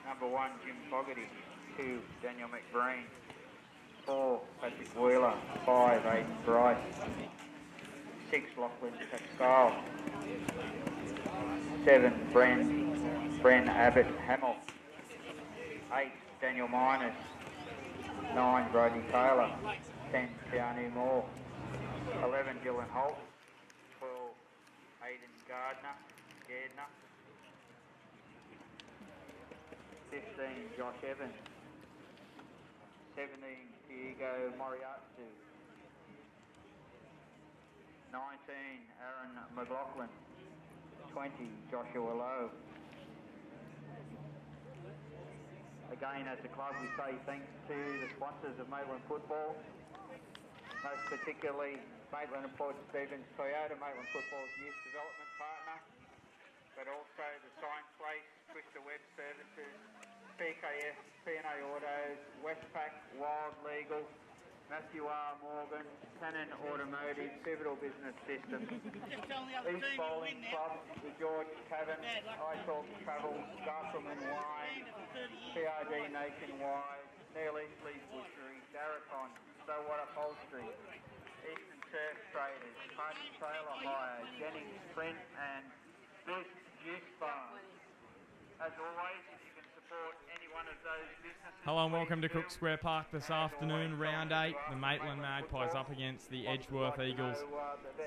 Number 1, Jim Fogarty. 2, Daniel McBreen. 4, Patrick Wheeler. 5, Aidan Bryce. 6, Lachlan Pascal. 7, Bren Abbott Hamill. 8, Daniel Miners. 9, Brody Taylor. 10, Keanu Moore. 11, Dylan Holt. 12, Aidan Gardner. 15, Josh Evans. 17, Diego Moriarty. 19, Aaron McLaughlin. 20, Joshua Lowe. Again, as a club, we say thanks to the sponsors of Maitland Football, most particularly Maitland and Port Stephens Toyota, Maitland Football's youth development partner, but also the Science Place, Twister Web Services, PKF, P&A Autos, Westpac, Wild Legal, Matthew R. Morgan, Cannon Automotive, Pivotal Business Systems, East Bowling Club, the George Tavern, iTalk Travel, Gartleman Wine, PRD Nationwide, Neil Eastley Butchery, Darracon, So What Upholstery, Eastern Surf Traders, Party Trailer Hire, Jennings Print and Good Juice Bar. As always, you can support any one of those businesses. Hello and welcome to Cook Square Park this afternoon, round 8. The Maitland Magpies up against the Edgeworth Eagles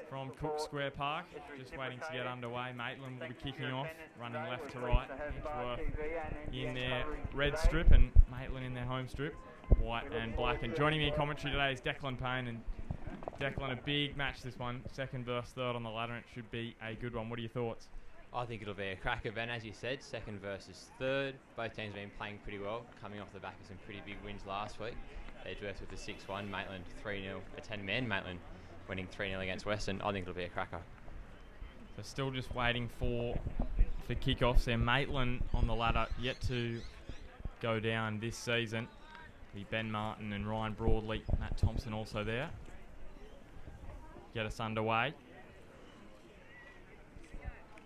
from Cook Square Park. Just waiting to get underway. Maitland will be kicking off, running left to right. Edgeworth in their red strip and Maitland in their home strip, white and black. And joining me in commentary today is Declan Payne. And Declan, a big match this one, second versus third on the ladder. It should be a good one. What are your thoughts? I think it'll be a cracker, Ben, as you said, second versus third. Both teams have been playing pretty well, coming off the back of some pretty big wins last week. Edgeworth with a 6-1, Maitland 3-0, a 10-man Maitland winning 3-0 against Western. I think it'll be a cracker. So still just waiting for kickoffs there. Maitland on the ladder, yet to go down this season. Be Ben Martin and Ryan Broadley, Matt Thompson also there. Get us underway.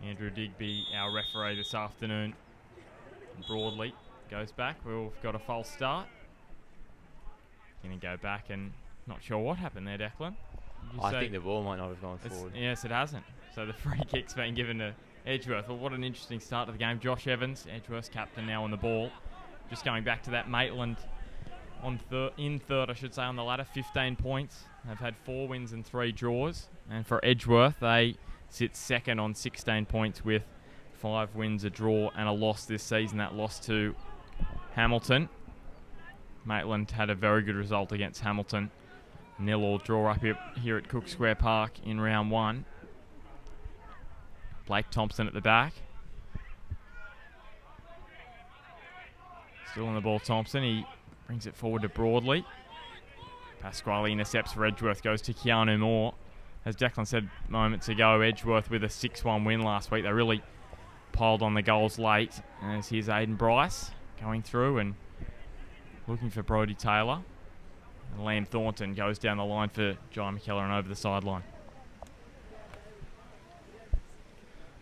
Andrew Digby, our referee this afternoon. Broadley goes back. We've got a false start. Going to go back and not sure what happened there, Declan. I think the ball might not have gone forward. Yes, it hasn't. So the free kick's been given to Edgeworth. Well, what an interesting start to the game. Josh Evans, Edgeworth's captain, now on the ball. Just going back to that, Maitland in third, I should say, on the ladder, 15 points. They've had 4 wins and 3 draws. And for Edgeworth, they sit second on 16 points with 5 wins, a draw and a loss this season. That loss to Hamilton. Maitland had a very good result against Hamilton. 0-0 draw up here at Cook Square Park in round 1. Blake Thompson at the back. Still on the ball, Thompson. He brings it forward to Broadley. Pasquale intercepts for Edgeworth, goes to Keanu Moore. As Declan said moments ago, Edgeworth with a 6-1 win last week. They really piled on the goals late. As here's Aidan Bryce going through and looking for Brody Taylor. And Liam Thornton goes down the line for John McKellar and over the sideline.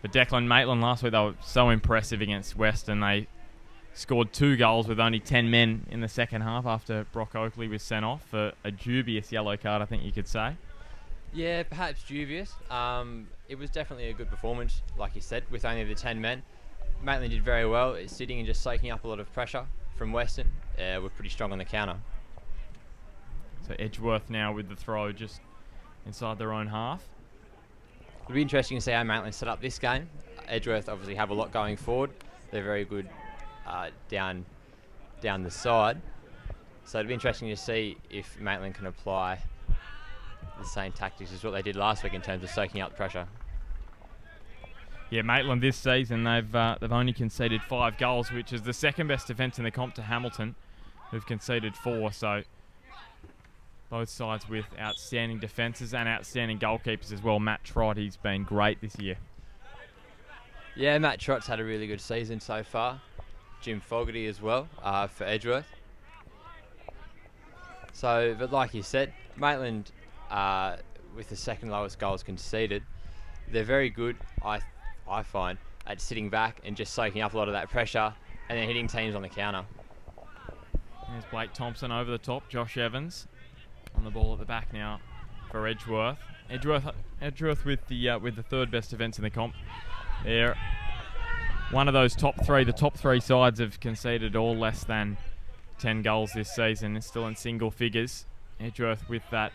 But Declan, Maitland last week, they were so impressive against Western. They scored 2 goals with only 10 men in the second half after Brock Oakley was sent off for a dubious yellow card, I think you could say. Yeah, perhaps dubious. It was definitely a good performance, like you said, with only the 10 men. Maitland did very well, sitting and just soaking up a lot of pressure from Western. We're pretty strong on the counter. So Edgeworth now with the throw just inside their own half. It'll be interesting to see how Maitland set up this game. Edgeworth obviously have a lot going forward. They're very good down the side. So it'll be interesting to see if Maitland can apply the same tactics as what they did last week in terms of soaking up the pressure. Yeah, Maitland this season, they've only conceded 5 goals, which is the second best defence in the comp to Hamilton, who've conceded 4. So both sides with outstanding defences and outstanding goalkeepers as well. Matt Trott, he's been great this year. Yeah, Matt Trott's had a really good season so far. Jim Fogarty as well for Edgeworth. So, but like you said, Maitland, with the second lowest goals conceded, they're very good, I find, at sitting back and just soaking up a lot of that pressure and then hitting teams on the counter. There's Blake Thompson over the top. Josh Evans on the ball at the back now for Edgeworth. Edgeworth with the third best defence in the comp. They're one of those top three. The top three sides have conceded all less than 10 goals this season. It's still in single figures. Edgeworth with that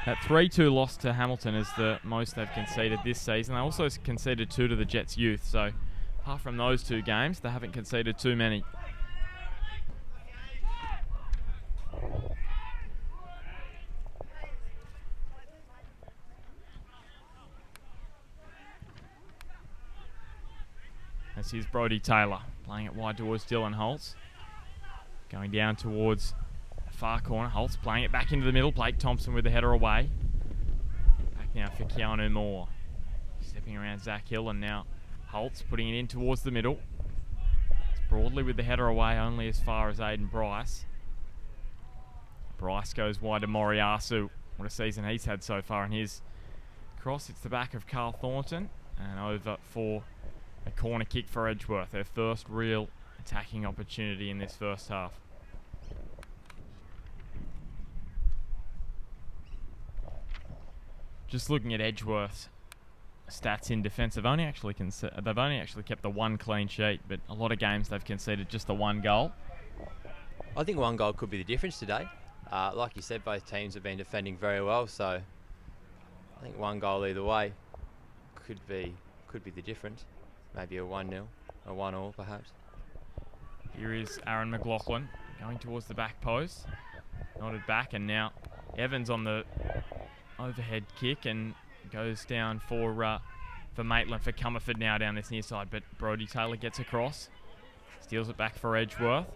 3-2 loss to Hamilton is the most they've conceded this season. They also conceded 2 to the Jets youth. So apart from those 2 games, they haven't conceded too many. This is Brodie Taylor playing it wide towards Dylan Holtz. Going down towards the far corner. Holtz playing it back into the middle. Blake Thompson with the header away. Back now for Keanu Moore. Stepping around Zach Hill, and now Holtz putting it in towards the middle. It's Broadley with the header away only as far as Aiden Bryce. Bryce goes wide to Moriyasu. What a season he's had so far in his cross. It's the back of Carl Thornton and over for a corner kick for Edgeworth, their first real attacking opportunity in this first half. Just looking at Edgeworth's stats in defence, they've only actually kept the 1 clean sheet, but a lot of games they've conceded just the 1 goal. I think 1 goal could be the difference today. Like you said, both teams have been defending very well, so I think 1 goal either way could be the difference. Maybe a 1-0, a 1-1 perhaps. Here is Aaron McLaughlin going towards the back post. Nodded back, and now Evans on the overhead kick and goes down for Maitland, for Comerford now down this near side, but Brodie Taylor gets across. Steals it back for Edgeworth.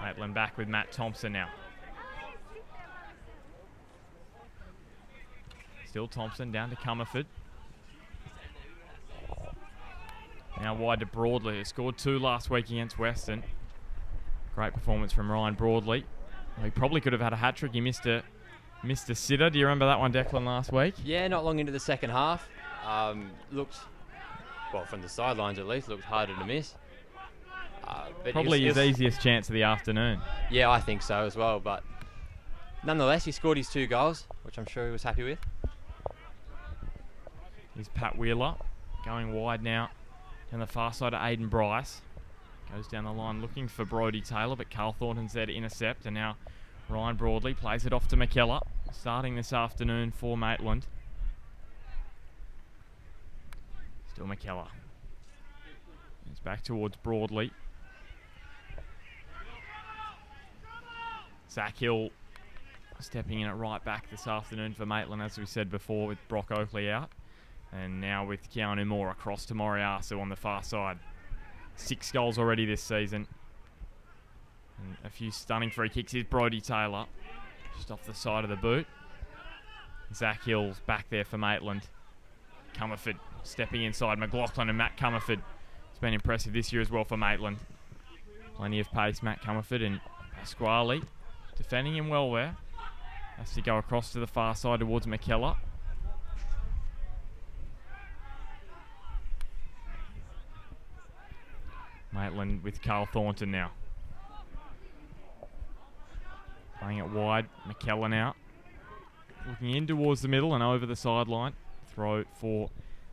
Maitland back with Matt Thompson now. Still Thompson down to Comerford. Now wide to Broadley, who scored 2 last week against Western. Great performance from Ryan Broadley. Well, he probably could have had a hat-trick. He missed a sitter. Do you remember that one, Declan, last week? Yeah, not long into the second half. Looked, well, from the sidelines at least, looked harder to miss. But probably his easiest chance of the afternoon. Yeah, I think so as well. But nonetheless, he scored his 2 goals, which I'm sure he was happy with. Here's Pat Wheeler going wide now. On the far side of Aiden Bryce. Goes down the line looking for Brodie Taylor, but Carl Thornton's there to intercept. And now Ryan Broadley plays it off to McKellar, starting this afternoon for Maitland. Still McKellar. It's back towards Broadley. Zach Hill stepping in at right back this afternoon for Maitland, as we said before, with Brock Oakley out. And now with Keanu Moore across to Moriyasu on the far side. 6 goals already this season. And a few stunning free kicks. Here's Brodie Taylor, just off the side of the boot. Zach Hill's back there for Maitland. Comerford stepping inside. McLaughlin and Matt Comerford. It's been impressive this year as well for Maitland. Plenty of pace, Matt Comerford, and Pasquale defending him well there. Has to go across to the far side towards McKellar. Maitland with Carl Thornton now. Playing it wide. McKellar out. Looking in towards the middle and over the sideline. Throw for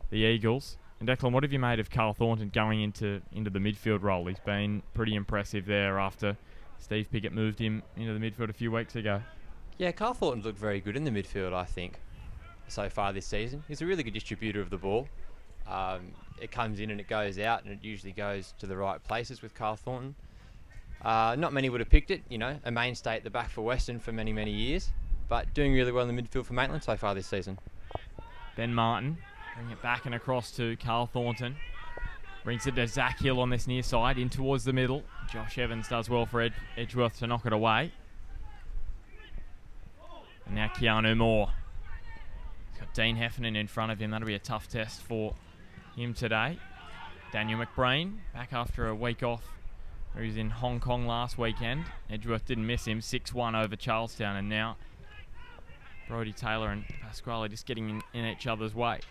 the Eagles. And Declan, what have you made of Carl Thornton going into the midfield role? He's been pretty impressive there after Steve Pickett moved him into the midfield a few weeks ago. Yeah, Carl Thornton's looked very good in the midfield, I think, so far this season. He's a really good distributor of the ball. It comes in and it goes out, and it usually goes to the right places with Carl Thornton. Not many would have picked it, a mainstay at the back for Western for many, many years, but doing really well in the midfield for Maitland so far this season. Ben Martin bring it back and across to Carl Thornton. Brings it to Zach Hill on this near side, in towards the middle. Josh Evans does well for Edgeworth to knock it away. And now Keanu Moore. He's got Dean Heffernan in front of him. That'll be a tough test for him today. Daniel McBreen back after a week off where he was in Hong Kong last weekend. Edgeworth didn't miss him. 6-1 over Charlestown, and now Brodie Taylor and Pasquale just getting in each other's way.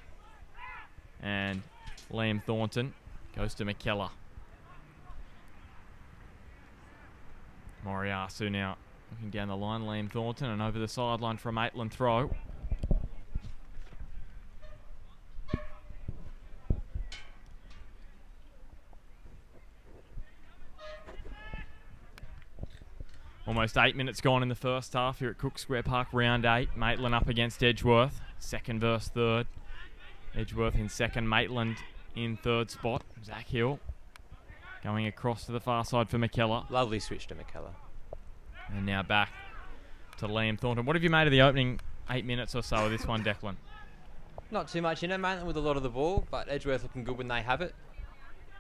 And Liam Thornton goes to McKellar. Moriyasu now looking down the line. Liam Thornton and over the sideline for a Maitland throw. Almost 8 minutes gone in the first half here at Cook Square Park, round 8. Maitland up against Edgeworth, second versus third. Edgeworth in second, Maitland in third spot. Zach Hill going across to the far side for McKellar. Lovely switch to McKellar. And now back to Liam Thornton. What have you made of the opening 8 minutes or so of this one, Declan? Not too much in it, Maitland with a lot of the ball, but Edgeworth looking good when they have it.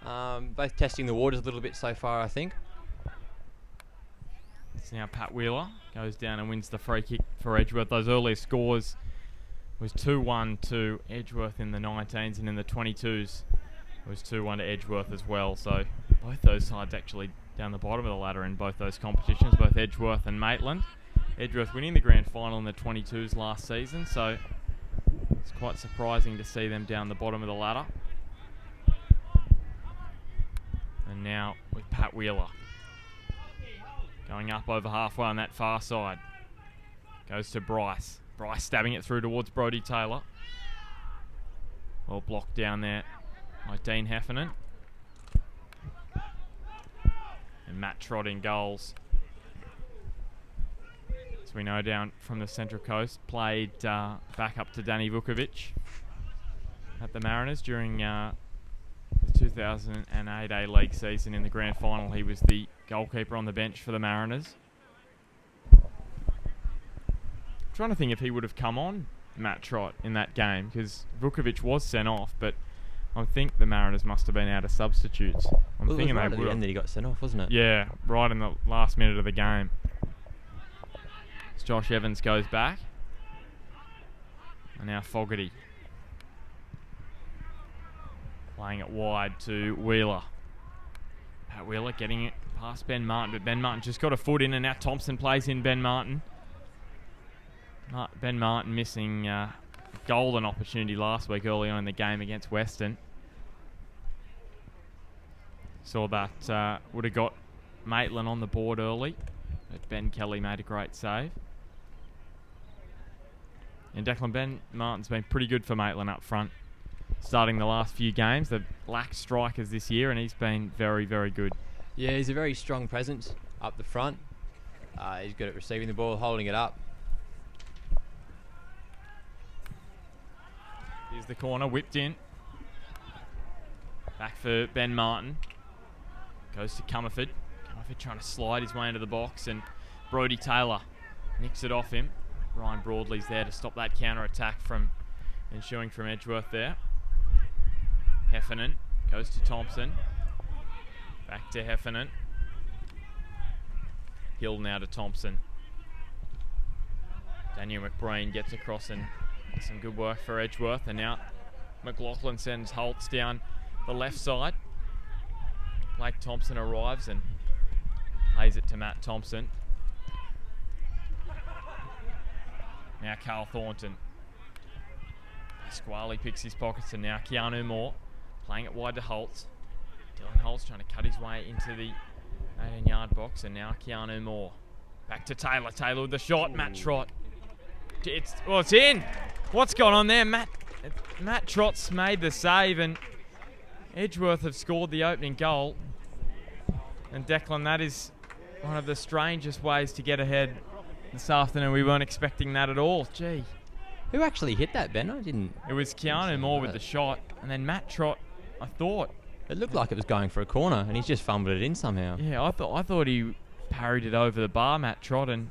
Both testing the waters a little bit so far, I think. It's now Pat Wheeler goes down and wins the free kick for Edgeworth. Those earlier scores was 2-1 to Edgeworth in the 19s, and in the 22s it was 2-1 to Edgeworth as well. So both those sides actually down the bottom of the ladder in both those competitions, both Edgeworth and Maitland. Edgeworth winning the grand final in the 22s last season, so it's quite surprising to see them down the bottom of the ladder. And now with Pat Wheeler going up over halfway on that far side. Goes to Bryce. Bryce stabbing it through towards Brodie Taylor. Well blocked down there by Dean Heffernan. And Matt Trott in goals. As we know, down from the Central Coast, played back up to Danny Vukovic at the Mariners during the 2008 A-League season. In the grand final, he was the goalkeeper on the bench for the Mariners. Trying to think if he would have come on, Matt Trott, in that game, because Vukovic was sent off, but I think the Mariners must have been out of substitutes. I'm thinking right they at would the end that he got sent off, wasn't it? Yeah, right in the last minute of the game. As Josh Evans goes back. And now Fogarty playing it wide to Wheeler. Pat Wheeler getting it past Ben Martin, but Ben Martin just got a foot in, and now Thompson plays in Ben Martin. Ben Martin missing a golden opportunity last week early on in the game against Western. Saw that would have got Maitland on the board early, but Ben Kelly made a great save. And Declan, Ben Martin's been pretty good for Maitland up front. Starting the last few games, they've lacked strikers this year, and he's been very, very good. Yeah, he's a very strong presence up the front. He's good at receiving the ball, holding it up. Here's the corner, whipped in. Back for Ben Martin. Goes to Comerford. Comerford trying to slide his way into the box, and Brodie Taylor nicks it off him. Ryan Broadley's there to stop that counter-attack from ensuing from Edgeworth there. Heffernan goes to Thompson. Back to Heffernan. Hill now to Thompson. Daniel McBreen gets across, and some good work for Edgeworth. And now McLaughlin sends Holtz down the left side. Blake Thompson arrives and plays it to Matt Thompson. Now Carl Thornton. Pasquale picks his pockets, and now Keanu Moore playing it wide to Holtz. Dylan Holtz trying to cut his way into the 18-yard box, and now Keanu Moore. Back to Taylor. Taylor with the shot. Matt Trott. It's in. What's going on there? Matt Trott's made the save, and Edgeworth have scored the opening goal. And Declan, that is one of the strangest ways to get ahead this afternoon. We weren't expecting that at all. Gee. Who actually hit that, Ben? I didn't. It was Keanu Moore with the shot, and then Matt Trott, I thought. It looked like it was going for a corner, and he's just fumbled it in somehow. Yeah, I thought he parried it over the bar, Matt Trott, and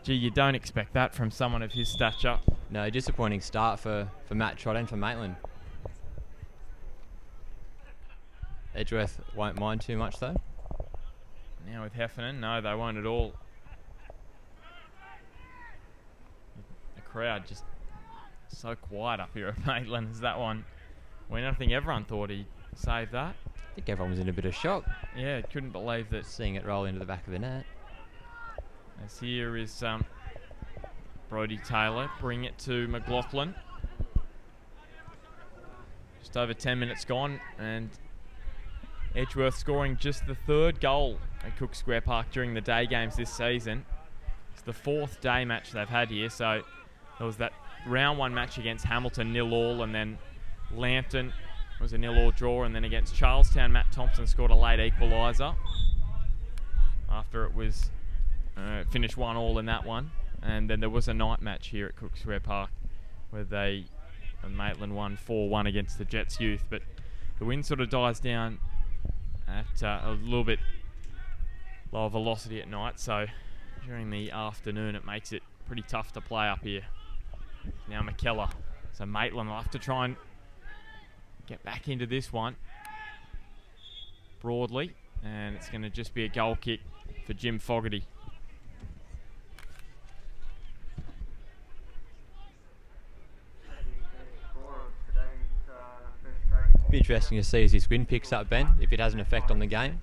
gee, you don't expect that from someone of his stature. No, disappointing start for Matt Trott and for Maitland. Edgeworth won't mind too much, though. Now with Heffernan, no, they won't at all. The crowd just so quiet up here at Maitland as that one went. I think everyone thought he'd save that. I think everyone was in a bit of shock. Yeah, couldn't believe that. Seeing it roll into the back of the net. As here is Brodie Taylor, bring it to McLaughlin. Just over 10 minutes gone, and Edgeworth scoring just the third goal at Cook Square Park during the day games this season. It's the 4th day match they've had here. So there was that round 1 match against Hamilton 0-0, and then Lambton was a 0-0 draw, and then against Charlestown, Matt Thompson scored a late equaliser after it was finished 1-1 in that one. And then there was a night match here at Cook Square Park where Maitland won 4-1 against the Jets Youth, but the wind sort of dies down at a little bit lower velocity at night, so during the afternoon it makes it pretty tough to play up here. Now McKellar, so Maitland will have to try and get back into this one broadly, and it's going to just be a goal kick for Jim Fogarty. Be interesting to see as this wind picks up, Ben, if it has an effect on the game.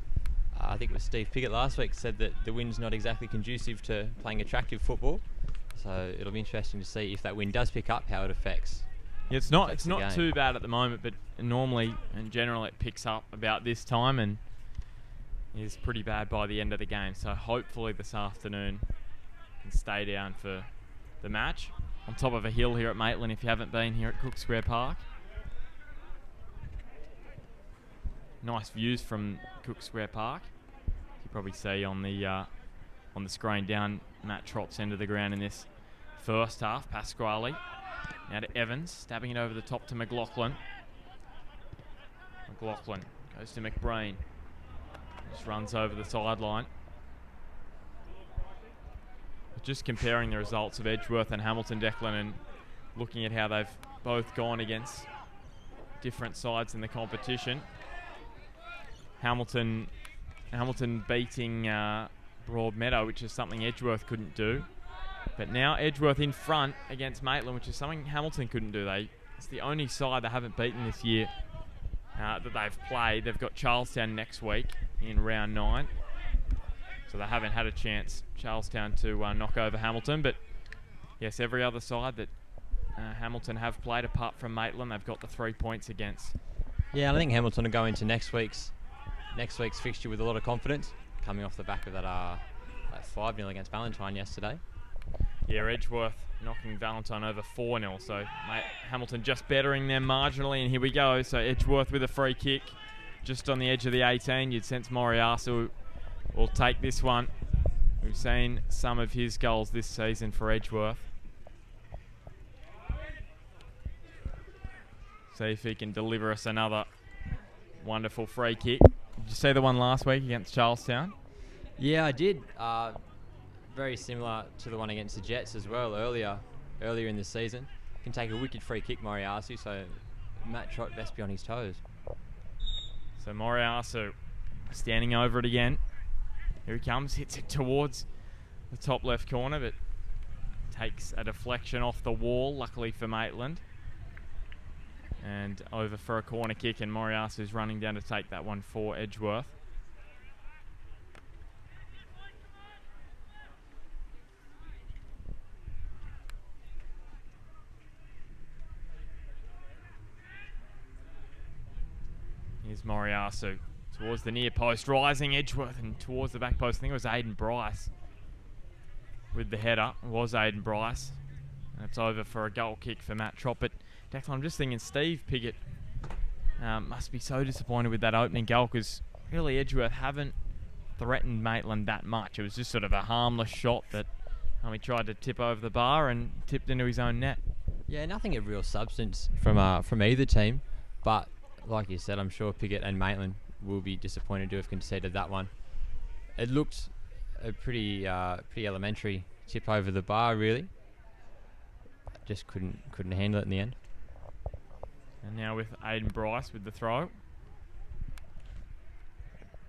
I think it was Steve Pickett last week said that the wind's not exactly conducive to playing attractive football, so it'll be interesting to see if that wind does pick up, how it affects. Yeah, it's not too bad at the moment, but normally in general it picks up about this time and is pretty bad by the end of the game. So hopefully this afternoon can stay down for the match. On top of a hill here at Maitland, if you haven't been here at Cook Square Park. Nice views from Cook Square Park. You probably see on the screen down Matt Trott's end of the ground in this first half. Pasquale now to Evans, stabbing it over the top to McLaughlin. McLaughlin goes to McBreen. Just runs over the sideline. Just comparing the results of Edgeworth and Hamilton, Declan, and looking at how they've both gone against different sides in the competition. Hamilton beating Broadmeadow, which is something Edgeworth couldn't do. But now Edgeworth in front against Maitland, which is something Hamilton couldn't do. It's the only side they haven't beaten this year that they've played. They've got Charlestown next week in round 9. So they haven't had a chance, Charlestown, to knock over Hamilton. But yes, every other side that Hamilton have played apart from Maitland, they've got the 3 points against. Yeah, I think Hamilton will go into next week's fixture with a lot of confidence, coming off the back of that 5-0 against Valentine yesterday. Yeah, Edgeworth knocking Valentine over 4-0, so Hamilton just bettering them marginally, and here we go. So Edgeworth with a free kick just on the edge of the 18. You'd sense Moriarty will take this one. We've seen some of his goals this season for Edgeworth. See if he can deliver us another wonderful free kick. Did you see the one last week against Charlestown? Yeah, I did. Very similar to the one against the Jets as well earlier in the season. Can take a wicked free kick, Moriarty, so Matt Trott best be on his toes. So Moriarty standing over it again. Here he comes, hits it towards the top left corner, but takes a deflection off the wall, luckily for Maitland. And over for a corner kick, and Moriarty is running down to take that one for Edgeworth. Here's Moriarty towards the near post, rising Edgeworth and towards the back post. I think it was Aiden Bryce with the header. It was Aiden Bryce. And it's over for a goal kick for Matt Trott. But Declan, I'm just thinking Steve Pickett must be so disappointed with that opening goal, because really Edgeworth haven't threatened Maitland that much. It was just sort of a harmless shot that he tried to tip over the bar and tipped into his own net. Yeah, nothing of real substance from either team, but like you said, I'm sure Pickett and Maitland will be disappointed to have conceded that one. It looked a pretty elementary tip over the bar, really. Just couldn't handle it in the end. And now with Aiden Bryce with the throw.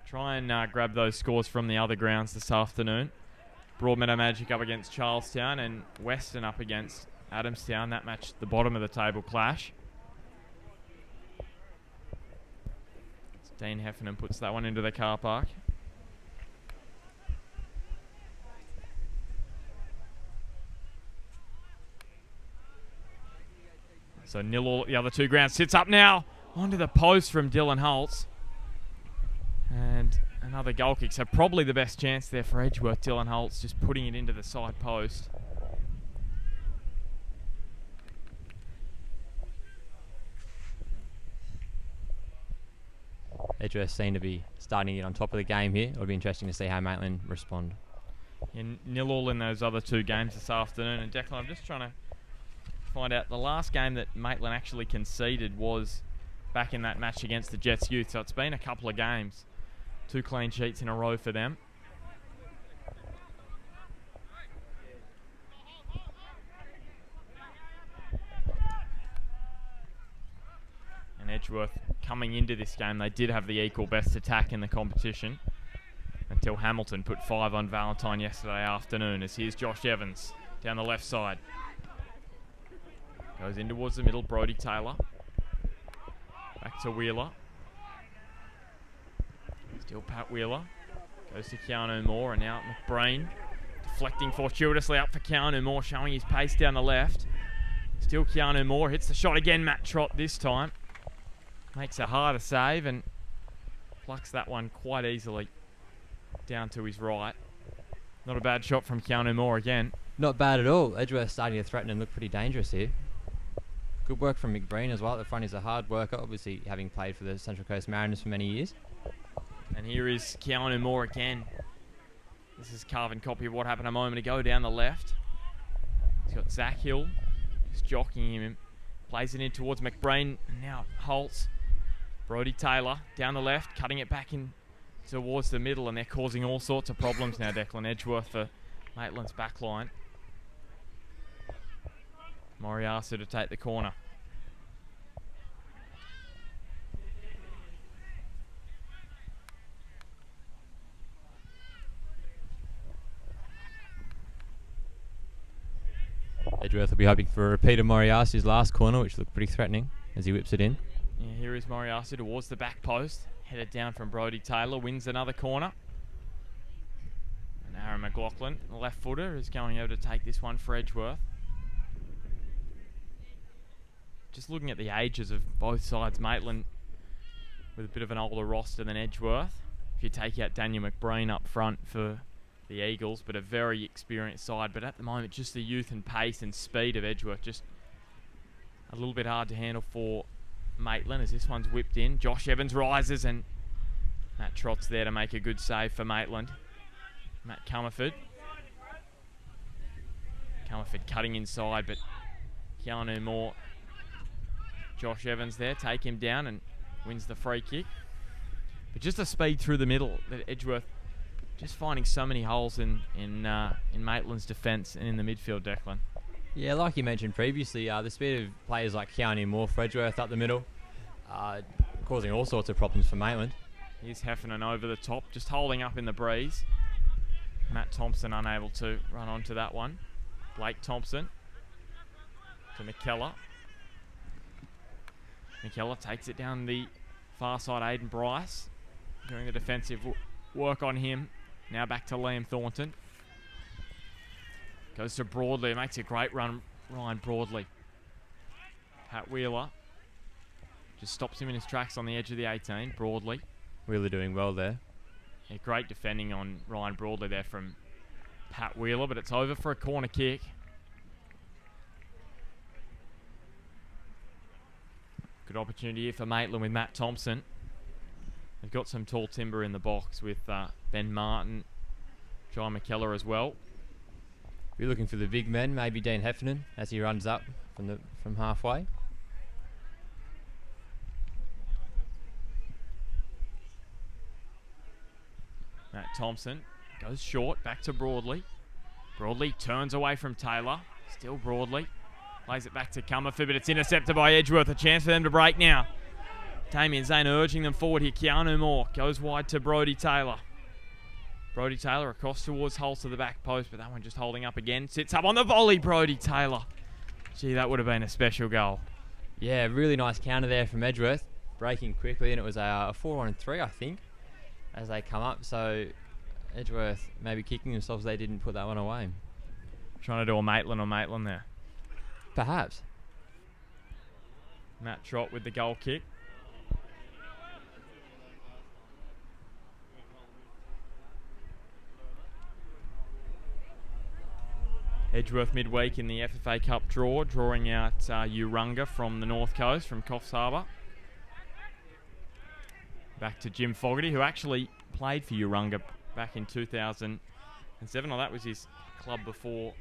Try and grab those scores from the other grounds this afternoon. Broadmeadow Magic up against Charlestown and Western up against Adamstown. That match, the bottom of the table clash. Dean Heffernan puts that one into the car park. So 0-0 at the other two grounds. Sits up now onto the post from Dylan Holtz. And And another goal kick. So probably the best chance there for Edgeworth. Dylan Holtz just putting it into the side post. Edgeworth seem to be starting to get on top of the game here. It'll be interesting to see how Maitland respond. In 0-0 in those other two games this afternoon. And Declan, I'm just trying to find out. The last game that Maitland actually conceded was back in that match against the Jets Youth. So it's been a couple of games. 2 clean sheets in a row for them. And Edgeworth coming into this game, they did have the equal best attack in the competition until Hamilton put 5 on Valentine yesterday afternoon. As here's Josh Evans down the left side. Goes in towards the middle, Brodie Taylor. Back to Wheeler. Still Pat Wheeler. Goes to Keanu Moore, and now McBrain deflecting fortuitously up for Keanu Moore, showing his pace down the left. Still Keanu Moore, hits the shot again, Matt Trott this time. Makes a harder save and plucks that one quite easily down to his right. Not a bad shot from Keanu Moore again. Not bad at all. Edgeworth starting to threaten and look pretty dangerous here. Good work from McBrain as well. At the front, he's a hard worker, obviously having played for the Central Coast Mariners for many years. And here is Keanu Moore again. This is carbon copy of what happened a moment ago down the left. He's got Zach Hill just jockeying him. Plays it in towards McBrain. And now Holtz. Brodie Taylor down the left, cutting it back in towards the middle, and they're causing all sorts of problems now, Declan. Edgeworth for Maitland's back line. Moriarty to take the corner. Edgeworth will be hoping for a repeat of Moriarty's last corner, which looked pretty threatening as he whips it in. Yeah, here is Moriarty towards the back post. Headed down from Brodie Taylor. Wins another corner. And Aaron McLaughlin, the left footer, is going over to take this one for Edgeworth. Just looking at the ages of both sides, Maitland with a bit of an older roster than Edgeworth. If you take out Daniel McBrain up front for the Eagles, but a very experienced side. But at the moment, just the youth and pace and speed of Edgeworth, just a little bit hard to handle for Maitland as this one's whipped in. Josh Evans rises and Matt Trott's there to make a good save for Maitland. Matt Comerford cutting inside, but Keanu Moore, Josh Evans there, take him down and wins the free kick. But just a speed through the middle that Edgeworth just finding so many holes in Maitland's defence and in the midfield, Declan. Yeah, like you mentioned previously, the speed of players like Keanu Moore for Edgeworth up the middle, causing all sorts of problems for Maitland. Here's Heffernan over the top, just holding up in the breeze. Matt Thompson unable to run onto that one. Blake Thompson to McKellar. McKellar takes it down the far side. Aiden Bryce doing the defensive work on him. Now back to Liam Thornton. Goes to Broadley, makes a great run, Ryan Broadley. Pat Wheeler just stops him in his tracks on the edge of the 18, Broadley. Wheeler doing well there. Yeah, great defending on Ryan Broadley there from Pat Wheeler, but it's over for a corner kick. Good opportunity here for Maitland with Matt Thompson. They've got some tall timber in the box with Ben Martin, John McKellar as well. We're looking for the big men, maybe Dean Heffernan as he runs up from halfway. Matt Thompson goes short, back to Broadley. Broadley turns away from Taylor. Still Broadley. Plays it back to Comerford, but it's intercepted by Edgeworth. A chance for them to break now. Damien Zane urging them forward here. Keanu Moore goes wide to Brodie Taylor. Brodie Taylor across towards Holtz to the back post, but that one just holding up again. Sits up on the volley, Brodie Taylor. Gee, that would have been a special goal. Yeah, really nice counter there from Edgeworth. Breaking quickly, and it was a 4-on-3, I think, as they come up. So Edgeworth maybe kicking themselves they didn't put that one away. Trying to do a Maitland on Maitland there. Perhaps. Matt Trott with the goal kick. Edgeworth midweek in the FFA Cup draw, drawing out Urunga from the North Coast, from Coffs Harbour. Back to Jim Fogarty, who actually played for Urunga back in 2007. Well, that was his club before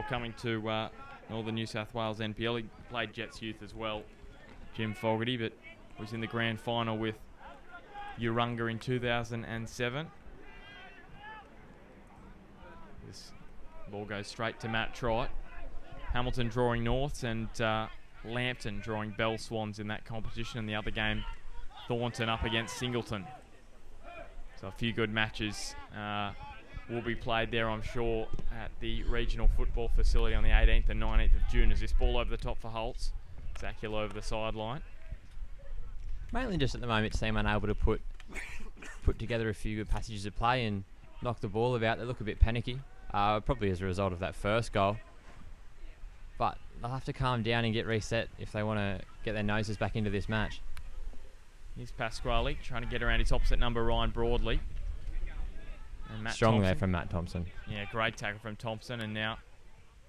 coming to Northern New South Wales NPL. He played Jets Youth as well, Jim Fogarty, but was in the grand final with Urunga in 2007. This ball goes straight to Matt Trott. Hamilton drawing Norths and Lambton drawing Bell Swans in that competition. And the other game, Thornton up against Singleton. So a few good matches will be played there, I'm sure, at the regional football facility on the 18th and 19th of June. As this ball over the top for Holtz. Zach Hill over the sideline. Maitland just at the moment seem unable to put together a few good passages of play and knock the ball about. They look a bit panicky, probably as a result of that first goal. But they'll have to calm down and get reset if they want to get their noses back into this match. Here's Pasquale trying to get around his opposite number, Ryan Broadley. And Matt Strong Thompson. there from Matt Thompson. Yeah, great tackle from Thompson. And now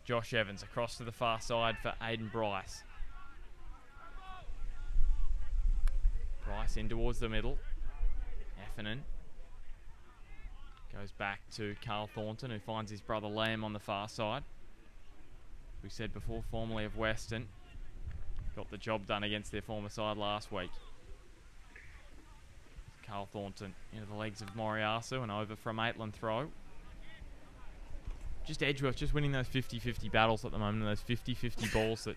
Josh Evans across to the far side for Aidan Bryce. Bryce in towards the middle. Effernan goes back to Carl Thornton, who finds his brother Liam on the far side. We said before, formerly of Western. Got the job done against their former side last week. Carl Thornton into the legs of Moriasu and over from Maitland throw. Just Edgeworth just winning those 50-50 battles at the moment, and those 50-50 balls that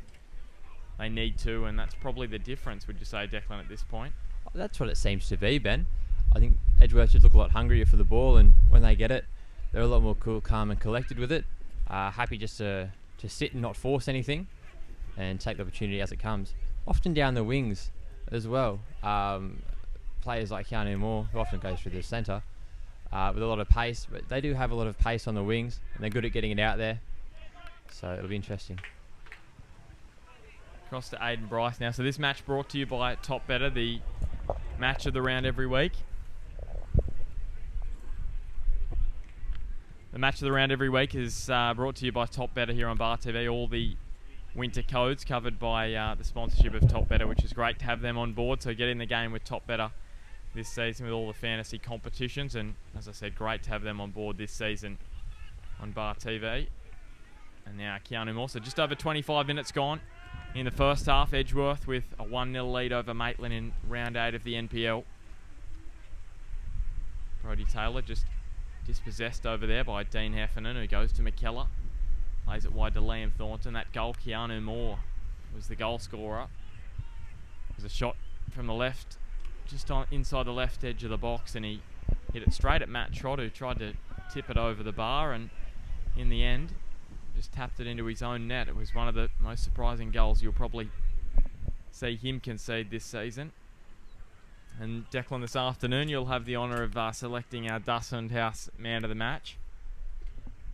they need to, and that's probably the difference, would you say, Declan, at this point? That's what it seems to be, Ben. I think Edgeworth should look a lot hungrier for the ball, and when they get it, they're a lot more cool, calm and collected with it. Happy just to sit and not force anything and take the opportunity as it comes. Often down the wings as well. Players like Keanu Moore, who often goes through the centre, with a lot of pace, but they do have a lot of pace on the wings, and they're good at getting it out there. So it'll be interesting. Across to Aidan Bryce now. So this match brought to you by Top Better, the match of the round every week. The match of the round every week is brought to you by Top Better here on Bar TV. All the winter codes covered by the sponsorship of Top Better, which is great to have them on board. So get in the game with Top Better this season with all the fantasy competitions. And as I said, great to have them on board this season on Bar TV. And now Keanu Moore. So just over 25 minutes gone in the first half. Edgeworth with a 1-0 lead over Maitland in round 8 of the NPL. Brodie Taylor just dispossessed over there by Dean Heffernan, who goes to McKellar. Plays it wide to Liam Thornton. That goal, Keanu Moore, was the goal scorer. It was a shot from the left, just on inside the left edge of the box, and he hit it straight at Matt Trott, who tried to tip it over the bar, and in the end, just tapped it into his own net. It was one of the most surprising goals you'll probably see him concede this season. And Declan, this afternoon, you'll have the honour of selecting our Dusshund House Man of the Match.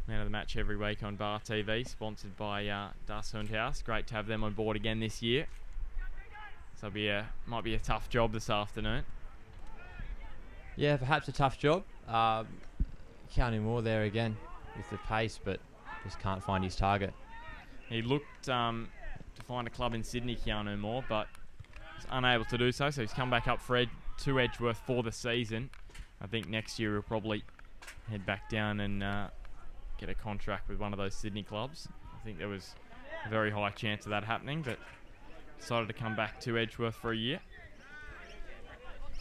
Man of the Match every week on Bar TV, sponsored by Dusshund House. Great to have them on board again this year. So might be a tough job this afternoon. Yeah, perhaps a tough job. Keanu Moore there again with the pace, but just can't find his target. He looked to find a club in Sydney, Keanu Moore, but was unable to do so. So he's come back up to Edgeworth for the season. I think next year he'll probably head back down and get a contract with one of those Sydney clubs. I think there was a very high chance of that happening, but decided to come back to Edgeworth for a year.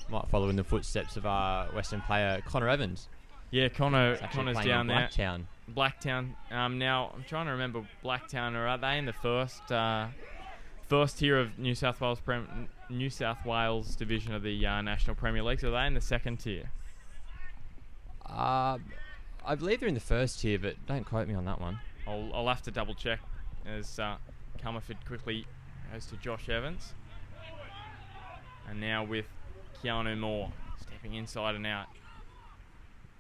Might follow in the footsteps of our Western player Connor Evans. Yeah, Connor's down there. Blacktown. Blacktown. Now I'm trying to remember Blacktown. Are they in the first tier of New South Wales division of the National Premier League? So are they in the second tier? I believe they're in the first tier, but don't quote me on that one. I'll have to double check as Comerford quickly goes to Josh Evans. And now with Keanu Moore stepping inside and out.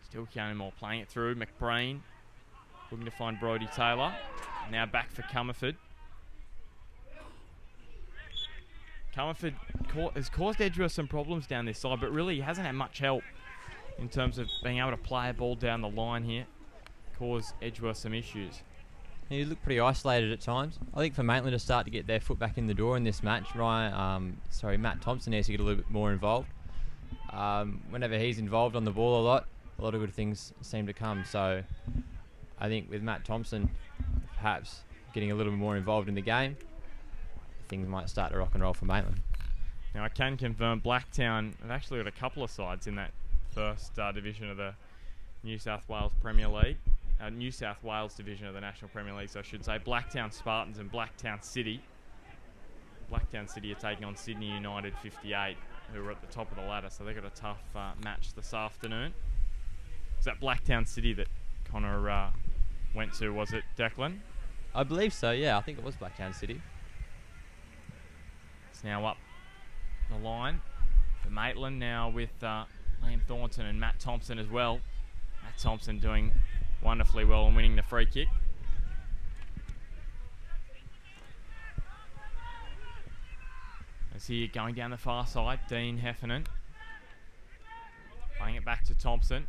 Still Keanu Moore playing it through. McBrain looking to find Brodie Taylor. Now back for Comerford. Comerford has caused Edgeworth some problems down this side, but really he hasn't had much help in terms of being able to play a ball down the line here. cause Edgeworth some issues. He looked pretty isolated at times. I think for Maitland to start to get their foot back in the door in this match, Matt Thompson needs to get a little bit more involved. Whenever he's involved on the ball a lot of good things seem to come. So I think with Matt Thompson perhaps getting a little bit more involved in the game, things might start to rock and roll for Maitland. Now I can confirm Blacktown have actually got a couple of sides in that first division of the New South Wales Premier League. New South Wales division of the National Premier League, so I should say. Blacktown Spartans and Blacktown City. Blacktown City are taking on Sydney United 58, who are at the top of the ladder, so they've got a tough match this afternoon. Was that Blacktown City that Connor went to, was it, Declan? I believe so, yeah. I think it was Blacktown City. It's now up the line for Maitland, now with Liam Thornton and Matt Thompson as well. Matt Thompson doing wonderfully well and winning the free kick. As here going down the far side, Dean Heffernan playing it back to Thompson.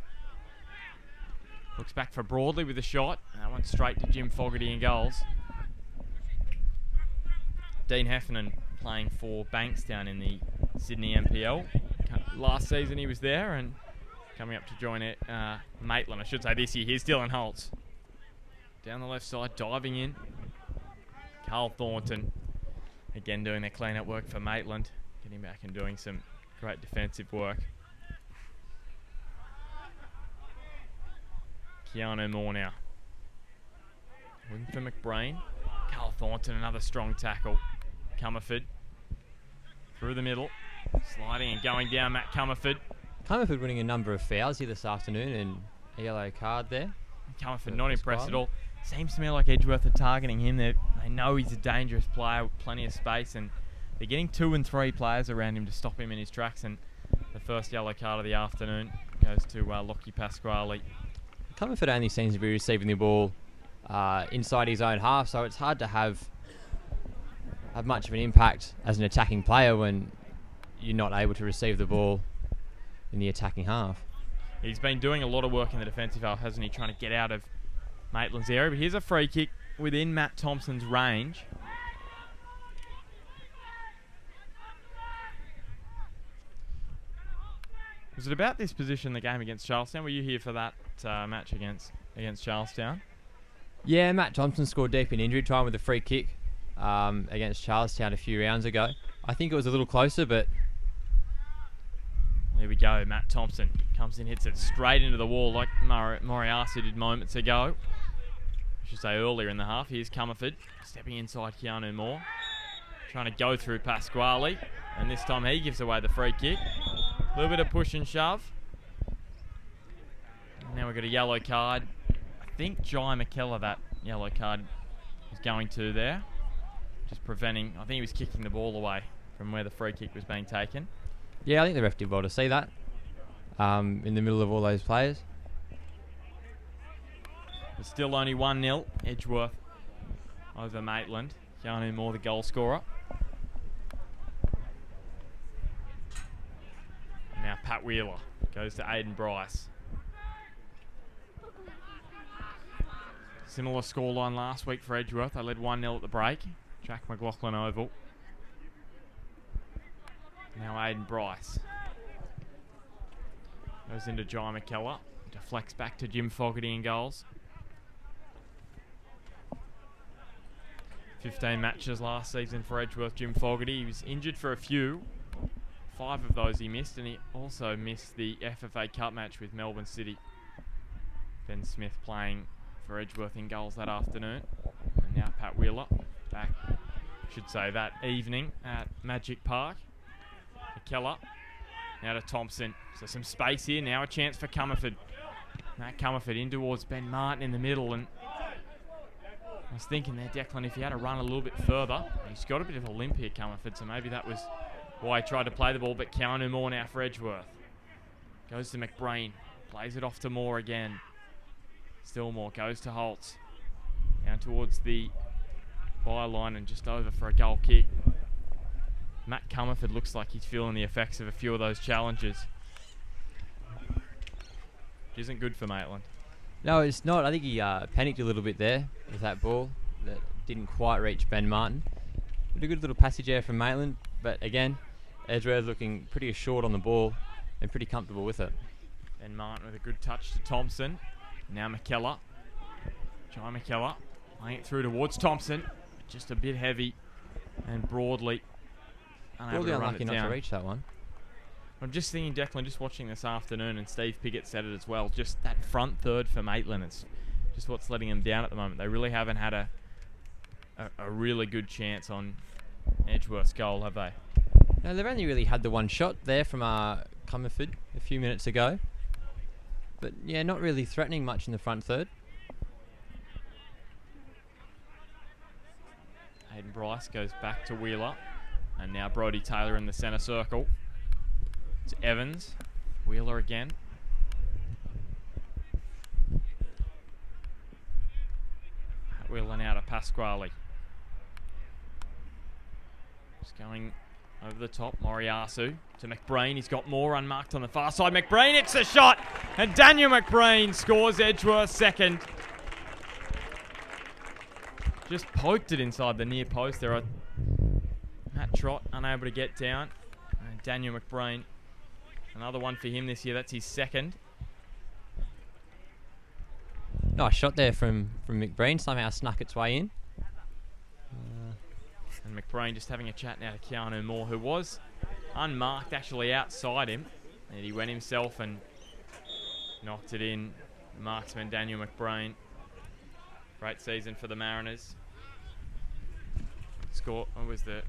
Looks back for Broadley with a shot. That one straight to Jim Fogarty in goals. Dean Heffernan playing for Bankstown in the Sydney NPL. Last season he was there, and coming up to join it, Maitland, I should say, this year. Here's Dylan Holtz. Down the left side, diving in. Carl Thornton, again doing their clean-up work for Maitland. Getting back and doing some great defensive work. Keanu Moore now. Looking for McBrain. Carl Thornton, another strong tackle. Comerford through the middle. Sliding and going down, Matt Comerford. Comerford winning a number of fouls here this afternoon and a yellow card there. Comerford not impressed at all. Seems to me like Edgeworth are targeting him. They know he's a dangerous player, plenty of space, and they're getting 2 and 3 players around him to stop him in his tracks, and the first yellow card of the afternoon goes to Lockie Pasquale. Comerford only seems to be receiving the ball inside his own half, so it's hard to have much of an impact as an attacking player when you're not able to receive the ball in the attacking half. He's been doing a lot of work in the defensive half, hasn't he, trying to get out of Maitland's area. But here's a free kick within Matt Thompson's range. Was it about this position, the game against Charlestown? Were you here for that match against Charlestown? Yeah, Matt Thompson scored deep in injury time with a free kick against Charlestown a few rounds ago. I think it was a little closer, but... Here we go. Matt Thompson comes in, hits it straight into the wall like Moriarty did moments ago. I should say earlier in the half. Here's Comerford stepping inside Keanu Moore. Trying to go through Pasquale. And this time he gives away the free kick. A little bit of push and shove. Now we've got a yellow card. I think Jai McKellar, that yellow card is going to there. Just preventing, I think he was kicking the ball away from where the free kick was being taken. Yeah, I think the ref did well to see that in the middle of all those players. It's still only 1-0, Edgeworth over Maitland. Keanu Moore, the goal scorer. Now Pat Wheeler goes to Aidan Bryce. Similar scoreline last week for Edgeworth. They led 1-0 at the break. Jack McLaughlin Oval. Now Aidan Bryce. Goes into Jai McKellar. Deflects back to Jim Fogarty in goals. 15 matches last season for Edgeworth, Jim Fogarty. He was injured for a few. 5 of those he missed, and he also missed the FFA Cup match with Melbourne City. Ben Smith playing for Edgeworth in goals that afternoon. And now Pat Wheeler back, I should say, that evening at Magic Park. McKellar now to Thompson. So some space here. Now a chance for Comerford. Matt Comerford in towards Ben Martin in the middle. And I was thinking there, Declan, if he had to run a little bit further. He's got a bit of a limp here, Comerford, so maybe that was why he tried to play the ball. But Keanu Moore now for Edgeworth. Goes to McBrain. Plays it off to Moore again. Still Moore. Goes to Holtz. Down towards the byline and just over for a goal kick. Matt Comerford looks like he's feeling the effects of a few of those challenges. Which isn't good for Maitland. No, it's not. I think he panicked a little bit there with that ball that didn't quite reach Ben Martin. But a good little passage there from Maitland. But again, Edgeworth looking pretty assured on the ball and pretty comfortable with it. Ben Martin with a good touch to Thompson. Now McKellar. Jai McKellar playing it through towards Thompson. Just a bit heavy and broadly unable to run unlucky it not down. to reach that one. I'm just thinking, Declan, just watching this afternoon, and Steve Piggott said it as well, just that front third for Maitland, it's just what's letting them down at the moment. They really haven't had a really good chance on Edgeworth's goal, have they? No, they've only really had the one shot there from Comerford a few minutes ago. But yeah, not really threatening much in the front third. Hayden Bryce goes back to Wheeler. And now Brodie Taylor in the centre circle. It's Evans. Wheeler again. Wheeler now to Pasquale. Just going over the top. Moriyasu to McBrain. He's got more unmarked on the far side. McBrain hits the shot. And Daniel McBrain scores Edgeworth's second. Just poked it inside the near post there. Matt Trott unable to get down. And Daniel McBrain, another one for him this year. That's his second. Nice shot there from McBrain. Somehow snuck its way in. And McBrain just having a chat now to Keanu Moore, who was unmarked actually outside him. And he went himself and knocked it in. Marksman Daniel McBrain. Great season for the Mariners. Was the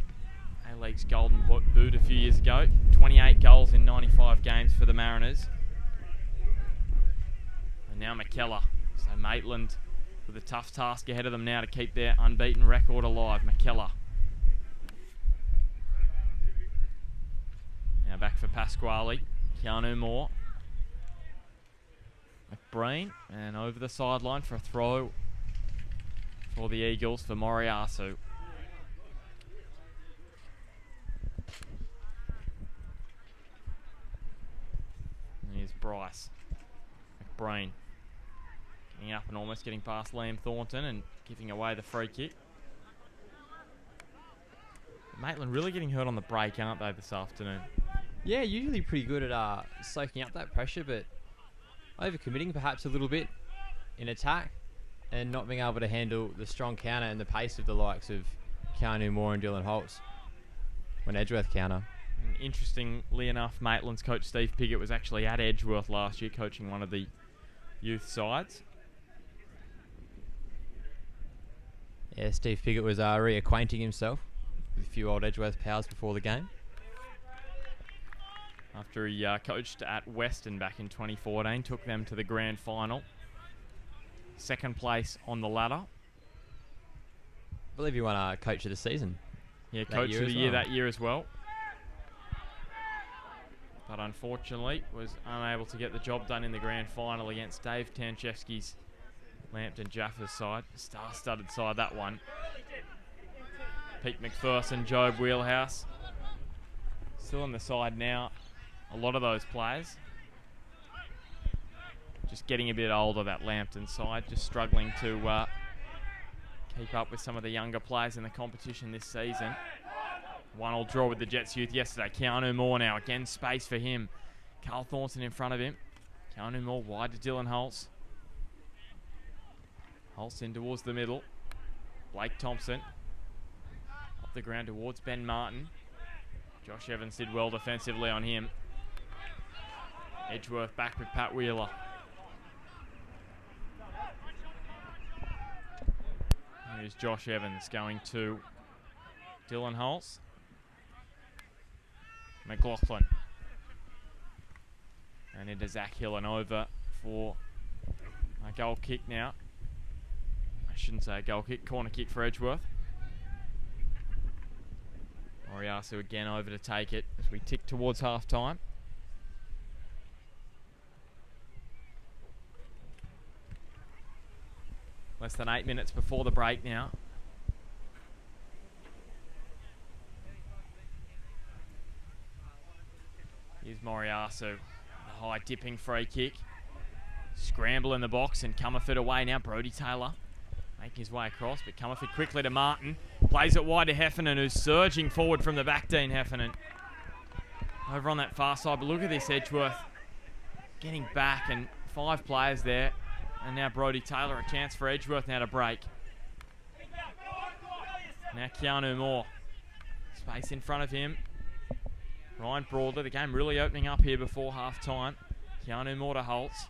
A-League's Golden Boot a few years ago. 28 goals in 95 games for the Mariners. And now McKellar. So Maitland with a tough task ahead of them now to keep their unbeaten record alive. McKellar. Now back for Pasquale. Keanu Moore. McBrain. And over the sideline for a throw for the Eagles for Moriyasu. Here's Bryce. McBrain getting up and almost getting past Liam Thornton and giving away the free kick. Maitland really getting hurt on the break, aren't they, this afternoon? Yeah, usually pretty good at soaking up that pressure, but overcommitting perhaps a little bit in attack and not being able to handle the strong counter and the pace of the likes of Keanu Moore and Dylan Holtz when Edgeworth counter. And interestingly enough, Maitland's coach Steve Piggott was actually at Edgeworth last year coaching one of the youth sides. Yeah, Steve Piggott was reacquainting himself with a few old Edgeworth pals before the game. After he coached at Western back in 2014, took them to the grand final. Second place on the ladder. I believe he won Coach of the Season. Yeah, Coach of the Year that year as well. But unfortunately was unable to get the job done in the grand final against Dave Tanchevsky's Lambton Jaffers side. Star-studded side, that one. Pete McPherson, Job Wheelhouse. Still on the side now. A lot of those players. Just getting a bit older, that Lambton side. Just struggling to keep up with some of the younger players in the competition this season. 1-1 draw with the Jets youth yesterday. Keanu Moore now. Again, space for him. Carl Thornton in front of him. Keanu Moore wide to Dylan Holtz. Holtz in towards the middle. Blake Thompson. Up the ground towards Ben Martin. Josh Evans did well defensively on him. Edgeworth back with Pat Wheeler. Here's Josh Evans going to Dylan Holtz. McLaughlin. And into Zach Hill and over for a goal kick now. I shouldn't say a goal kick, corner kick for Edgeworth. Moriyasu again over to take it as we tick towards half time. Less than 8 minutes before the break now. Here's Moriyasu. The high dipping free kick. Scramble in the box and Comerford away now. Brodie Taylor making his way across, but Comerford quickly to Martin. Plays it wide to Heffernan, who's surging forward from the back, Dean Heffernan. Over on that far side, but look at this Edgeworth getting back, and 5 players there. And now Brodie Taylor, a chance for Edgeworth now to break. Now Keanu Moore. Space in front of him. Ryan Broadley, the game really opening up here before half time. Keanu Moore to Holtz.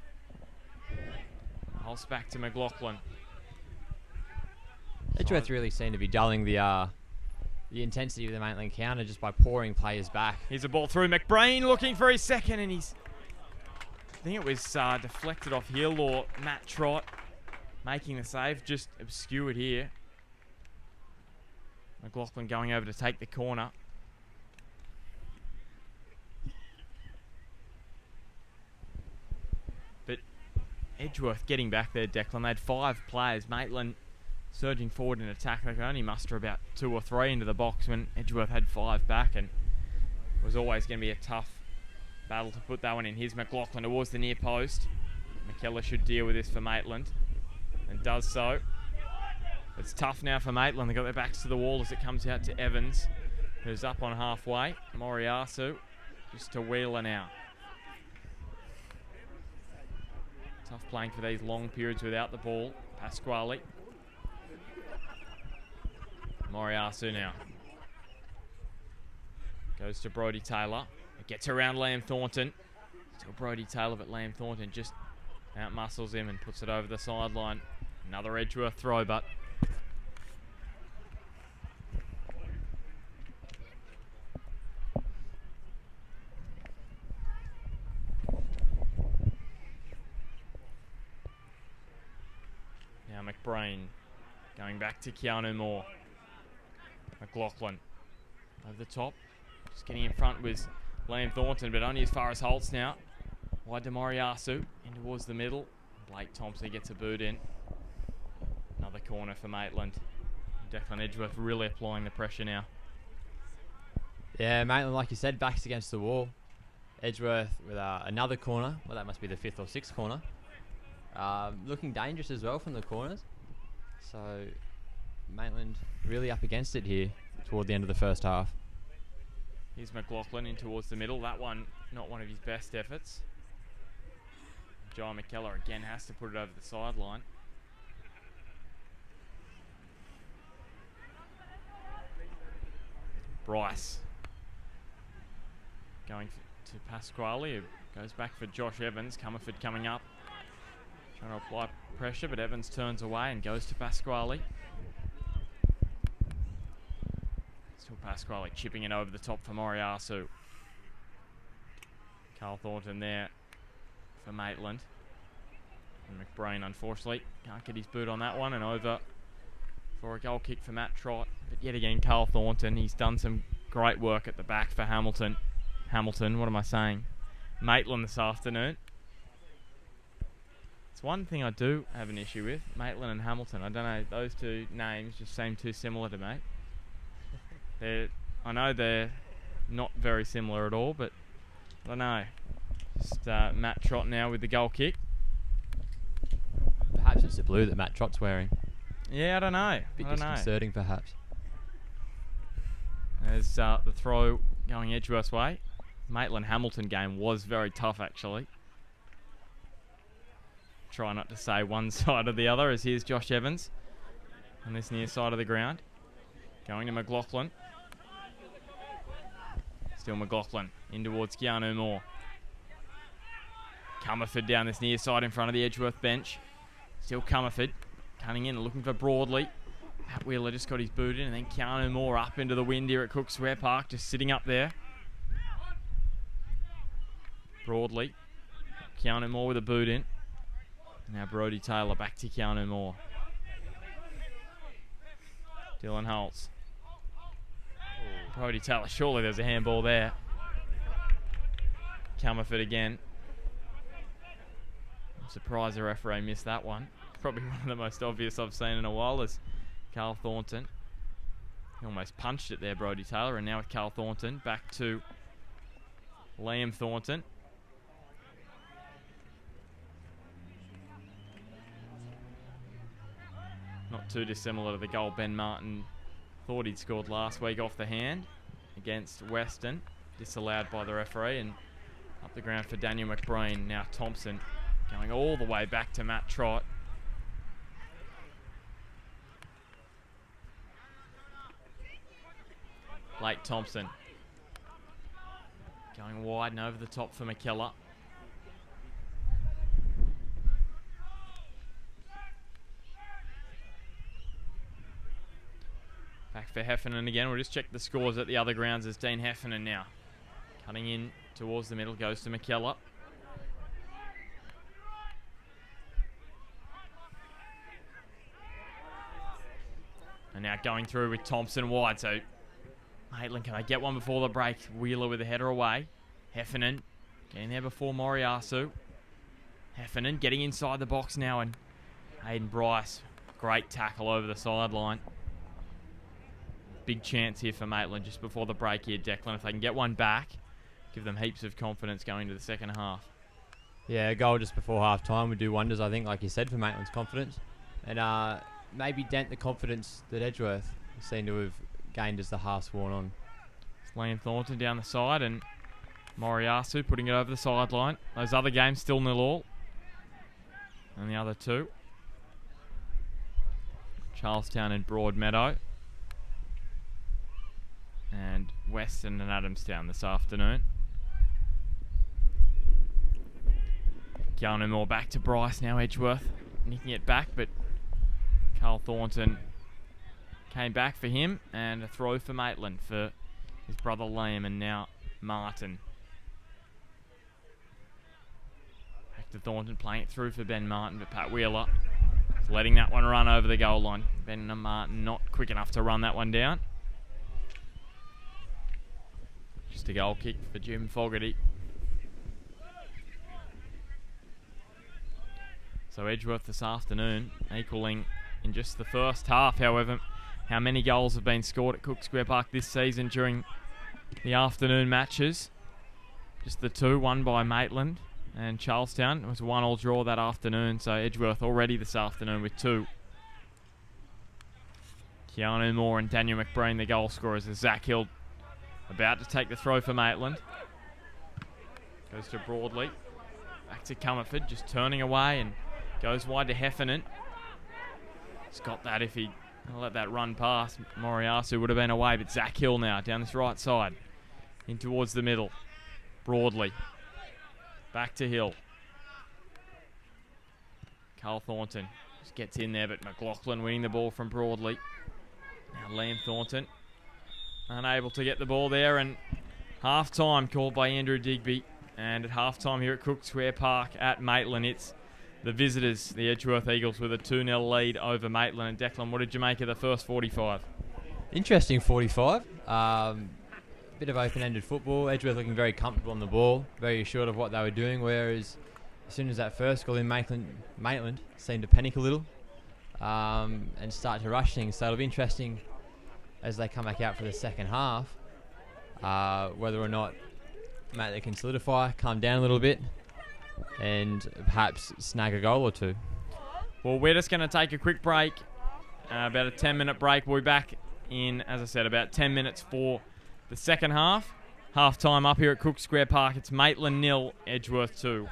Holtz back to McLaughlin. Edgeworth really seem to be dulling the intensity of the Maitland counter just by pouring players back. Here's a ball through. McBrain looking for his second, and I think it was deflected off Hill or Matt Trott making the save, just obscured here. McLaughlin going over to take the corner. But Edgeworth getting back there, Declan. They had 5 players. Maitland surging forward in attack. They could only muster about 2 or 3 into the box when Edgeworth had 5 back, and it was always going to be a tough battle to put that one in. Here's McLaughlin towards the near post. McKellar should deal with this for Maitland, and does so. It's tough now for Maitland. They've got their backs to the wall as it comes out to Evans, who's up on halfway. Moriarty just to Wheeler now. Tough playing for these long periods without the ball. Pasquale. Moriarty now. Goes to Brodie Taylor. It gets around Liam Thornton. Still Brodie Taylor, but Liam Thornton just out-muscles him and puts it over the sideline. Another Edgeworth throw, but now McBrain going back to Keanu Moore. McLaughlin over the top. Just getting in front with Liam Thornton, but only as far as Holtz now. Wide to Moriarty, in towards the middle. Blake Thompson gets a boot in. Another corner for Maitland. Declan Edgeworth really applying the pressure now. Yeah, Maitland, like you said, backs against the wall. Edgeworth with another corner. Well, that must be the 5th or 6th corner. Looking dangerous as well from the corners. So Maitland really up against it here toward the end of the first half. Here's McLaughlin in towards the middle. That one, not one of his best efforts. Jai McKellar again has to put it over the sideline. Bryce going to Pasquale, who goes back for Josh Evans. Comerford coming up, trying to apply pressure, but Evans turns away and goes to Pasquale. Still Pasquale chipping it over the top for Moriarty. Carl Thornton there for Maitland. And McBrain, unfortunately, can't get his boot on that one, and over for a goal kick for Matt Trott. But yet again, Carl Thornton, he's done some great work at the back for Hamilton. What am I saying? Maitland this afternoon. It's one thing I do have an issue with, Maitland and Hamilton. I don't know, those two names just seem too similar to me. I know they're not very similar at all, but I don't know. Just Matt Trott now with the goal kick. Perhaps it's the blue that Matt Trott's wearing. Yeah, I don't know. Bit disconcerting, perhaps. There's the throw going Edgeworth's way. Maitland-Hamilton game was very tough, actually. Try not to say one side or the other, as here's Josh Evans on this near side of the ground. Going to McLaughlin. Still McLaughlin in towards Keanu Moore. Comerford down this near side in front of the Edgeworth bench. Still Comerford cutting in, looking for Broadley. Pat Wheeler just got his boot in, and then Keanu Moore up into the wind here at Cook Square Park, just sitting up there. Broadley. Keanu Moore with a boot in. Now Brodie Taylor back to Keanu Moore. Dylan Holtz. Brodie Taylor, surely there's a handball there. Comerford again. I'm surprised the referee missed that one. Probably one of the most obvious I've seen in a while is Carl Thornton. He almost punched it there, Brodie Taylor, and now with Carl Thornton back to Liam Thornton. too dissimilar to the goal Ben Martin thought he'd scored last week off the hand against Western. Disallowed by the referee, and up the ground for Daniel McBreen. Now Thompson going all the way back to Matt Trott. Blake Thompson going wide and over the top for McKellar. Back for Heffernan again. We'll just check the scores at the other grounds as Dean Heffernan now cutting in towards the middle, goes to McKellar. And now going through with Thompson wide. So Maitland, can I get one before the break? Wheeler with a header away. Heffernan getting there before Moriyasu. Heffernan getting inside the box now, and Hayden Bryce, great tackle over the sideline. Big chance here for Maitland just before the break here, Declan. If they can get one back, give them heaps of confidence going into the second half. Yeah, a goal just before half time would do wonders, I think, like you said, for Maitland's confidence. And maybe dent the confidence that Edgeworth seem to have gained as the half's worn on. It's Liam Thornton down the side, and Moriyasu putting it over the sideline. Those other games still 0-0. And the other two, Charlestown and Broadmeadow, and Western and Adamstown this afternoon. Going no more back to Bryce now. Edgeworth nicking it back, but Carl Thornton came back for him, and a throw for Maitland for his brother Liam, and now Martin. Back to Thornton, playing it through for Ben Martin, but Pat Wheeler is letting that one run over the goal line. Ben and Martin not quick enough to run that one down. Just a goal kick for Jim Fogarty. So Edgeworth this afternoon equaling in just the first half. However, how many goals have been scored at Cook Square Park this season during the afternoon matches? Just the two, one by Maitland and Charlestown. It was a 1-1 draw that afternoon, so Edgeworth already this afternoon with two. Keanu Moore and Daniel McBreen, the goal scorers, as Zach Hill about to take the throw for Maitland. Goes to Broadley. Back to Comerford, just turning away, and goes wide to Heffernan. He's got that if he let that run past. Moriyasu would have been away, but Zach Hill now down this right side. In towards the middle. Broadley. Back to Hill. Carl Thornton just gets in there, but McLaughlin winning the ball from Broadley. Now Liam Thornton unable to get the ball there, and half-time called by Andrew Digby. And at half-time here at Cook Square Park at Maitland, it's the visitors, the Edgeworth Eagles, with a 2-0 lead over Maitland. And Declan, what did you make of the first 45? Interesting 45. Bit of open-ended football. Edgeworth looking very comfortable on the ball, very assured of what they were doing, whereas as soon as that first goal in, Maitland seemed to panic a little and start to rush things. So it'll be interesting as they come back out for the second half, whether or not they can solidify, calm down a little bit, and perhaps snag a goal or two. Well, we're just going to take a quick break, about a 10-minute break. We'll be back in, as I said, about 10 minutes for the second half. Half-time up here at Cook Square Park. It's Maitland 0, Edgeworth 2.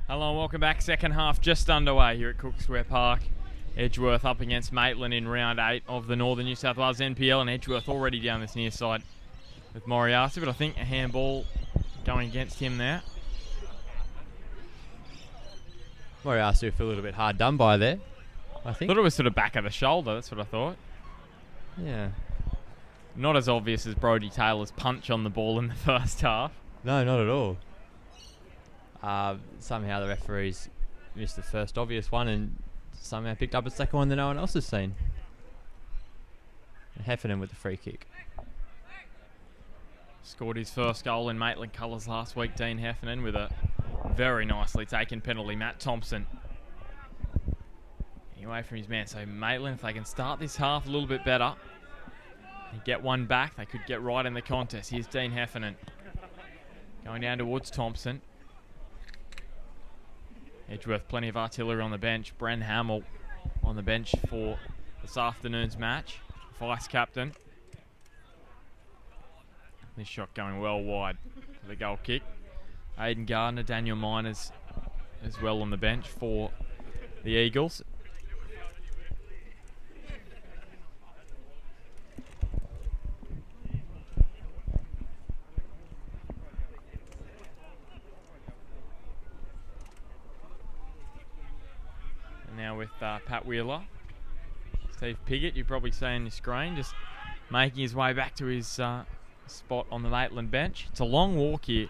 Hello and welcome back. Second half just underway here at Cook Square Park. Edgeworth up against Maitland in round 8 of the Northern New South Wales NPL, and Edgeworth already down this near side with Moriarty, but I think a handball going against him there. Moriarty a little bit hard done by there, I think. Thought it was sort of back of the shoulder, that's what I thought. Yeah. Not as obvious as Brodie Taylor's punch on the ball in the first half. No, not at all. Somehow the referees missed the first obvious one and somehow picked up a second one that no one else has seen. And Heffernan with the free kick. Scored his first goal in Maitland colours last week, Dean Heffernan, with a very nicely taken penalty. Matt Thompson away from his man. So Maitland, if they can start this half a little bit better and get one back, they could get right in the contest. Here's Dean Heffernan going down towards Thompson. Edgeworth, plenty of artillery on the bench. Bren Hamill on the bench for this afternoon's match, vice captain. This shot going well wide for the goal kick. Aidan Gardner, Daniel Miners as well on the bench for the Eagles. And now with Pat Wheeler. Steve Piggott, you probably see on your screen, just making his way back to his spot on the Maitland bench. It's a long walk here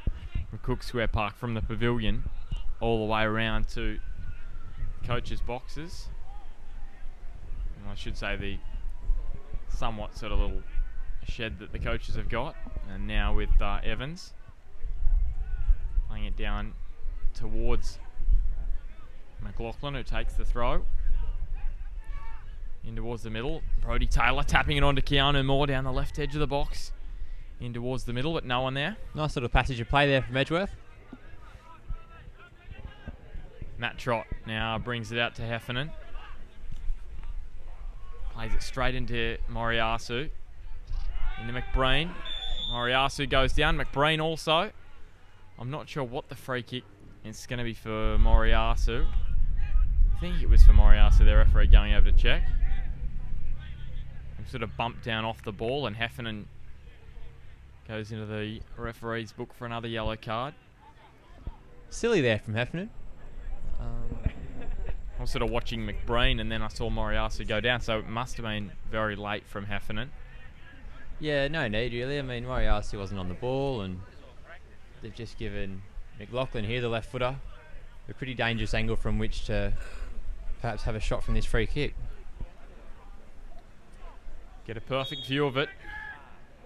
from Cook Square Park from the pavilion all the way around to coaches' boxes. And I should say the somewhat sort of little shed that the coaches have got. And now with Evans playing it down towards McLaughlin, who takes the throw in towards the middle. Brodie Taylor tapping it onto Keanu Moore down the left edge of the box. In towards the middle, but no one there. Nice little passage of play there from Edgeworth. Matt Trott now brings it out to Heffernan. Plays it straight into Moriarty. Into McBreen. Moriarty goes down. McBreen also. I'm not sure what the free kick is going to be for Moriarty. I think it was for Moriarty, the referee going over to check. He sort of bumped down off the ball, and Heffernan goes into the referee's book for another yellow card. Silly there from Heffernan. I was sort of watching McBreen and then I saw Moriarty go down, so it must have been very late from Heffernan. Yeah, no need really. I mean, Moriarty wasn't on the ball and they've just given McLaughlin here, the left footer, a pretty dangerous angle from which to perhaps have a shot from this free kick. Get a perfect view of it.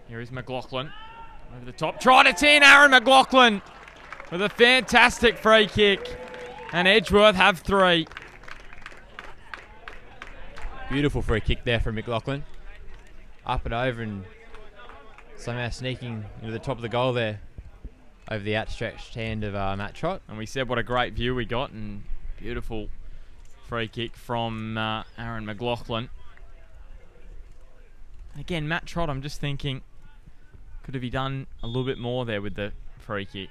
Here is McLaughlin. Over the top. Tried it in, Aaron McLaughlin with a fantastic free kick. And Edgeworth have 3. Beautiful free kick there from McLaughlin. Up and over and somehow sneaking into the top of the goal there over the outstretched hand of Matt Trott. And we said what a great view we got, and beautiful free kick from Aaron McLaughlin. Again, Matt Trott, I'm just thinking, could have he done a little bit more there with the free kick?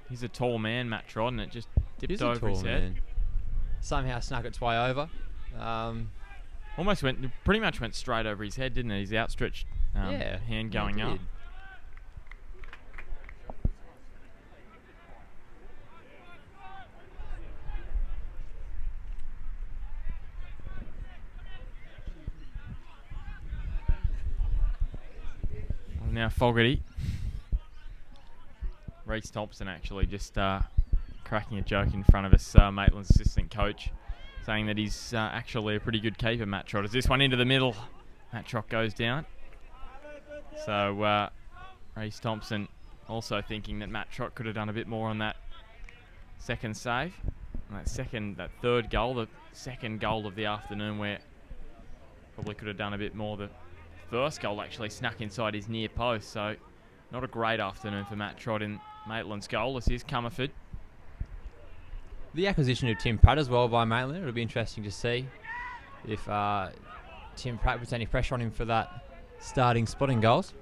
He's a tall man, Matt Trott, and it just dipped over his head. Man. Somehow snuck its way over. Pretty much went straight over his head, didn't it? His outstretched hand going up. Now Fogarty. Reece Thompson actually just cracking a joke in front of us, Maitland's assistant coach, saying that he's actually a pretty good keeper, Matt Trott. As this one into the middle, Matt Trott goes down. So Reece Thompson also thinking that Matt Trott could have done a bit more on that second save. And that third goal, the second goal of the afternoon, where probably could have done a bit more. The first goal actually snuck inside his near post, so not a great afternoon for Matt Trott in Maitland's goal. This is Comerford. The acquisition of Tim Pratt as well by Maitland. It'll be interesting to see if Tim Pratt puts any pressure on him for that starting spot in goals.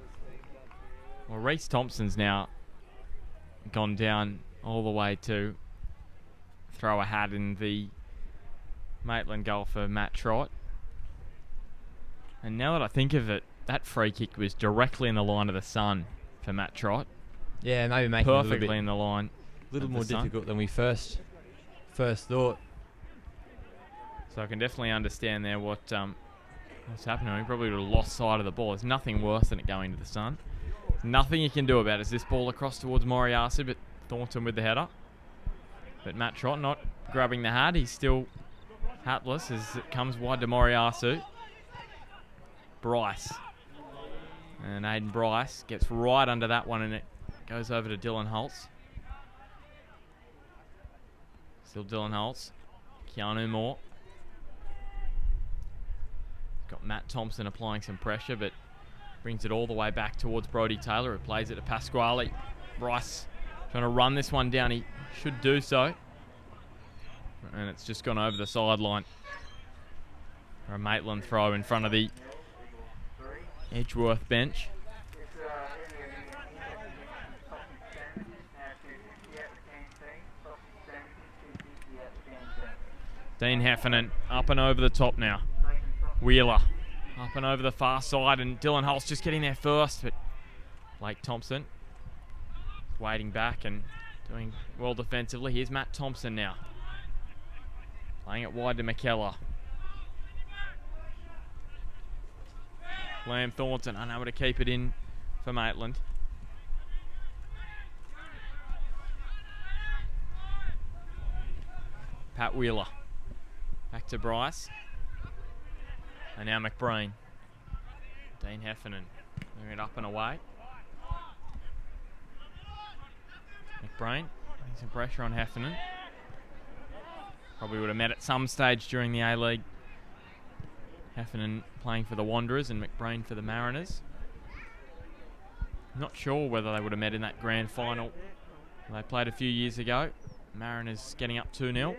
Well, Reece Thompson's now gone down all the way to throw a hat in the Maitland goal for Matt Trott. And now that I think of it, that free kick was directly in the line of the sun for Matt Trott. Yeah, maybe making it perfectly in the line. A little more difficult than we first thought. So I can definitely understand there what's happening. We probably would have lost sight of the ball. There's nothing worse than it going to the sun. Nothing you can do about it. Is this ball across towards Moriarty, but Thornton with the header. But Matt Trott not grabbing the hat. He's still hatless as it comes wide to Moriarty. Bryce. And Aiden Bryce gets right under that one and it goes over to Dylan Holtz. Still Dylan Holtz. Keanu Moore. Got Matt Thompson applying some pressure, but brings it all the way back towards Brodie Taylor, who plays it to Pasquale. Bryce trying to run this one down. He should do so. And it's just gone over the sideline. For a Maitland throw in front of the Edgeworth bench. Dean Heffernan up and over the top now. Wheeler up and over the far side, and Dylan Holtz just getting there first, but Blake Thompson waiting back and doing well defensively. Here's Matt Thompson now. Playing it wide to McKellar. Liam Thornton unable to keep it in for Maitland. Pat Wheeler. Back to Bryce. And now McBreen. Dean Heffernan moving it up and away. McBreen putting some pressure on Heffernan. Probably would have met at some stage during the A-League. Heffernan playing for the Wanderers and McBreen for the Mariners. Not sure whether they would have met in that grand final they played a few years ago. Mariners getting up 2-0.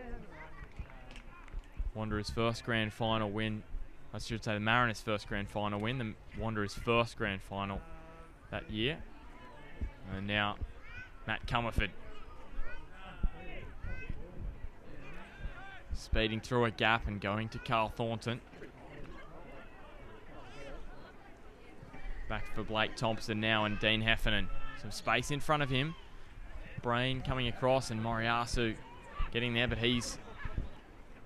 Wanderers' first grand final win. I should say the Mariners' first grand final win. The Wanderers' first grand final that year. And now Matt Comerford. Speeding through a gap and going to Carl Thornton. Back for Blake Thompson now and Dean Heffernan. Some space in front of him. Brain coming across and Moriarty getting there, but he's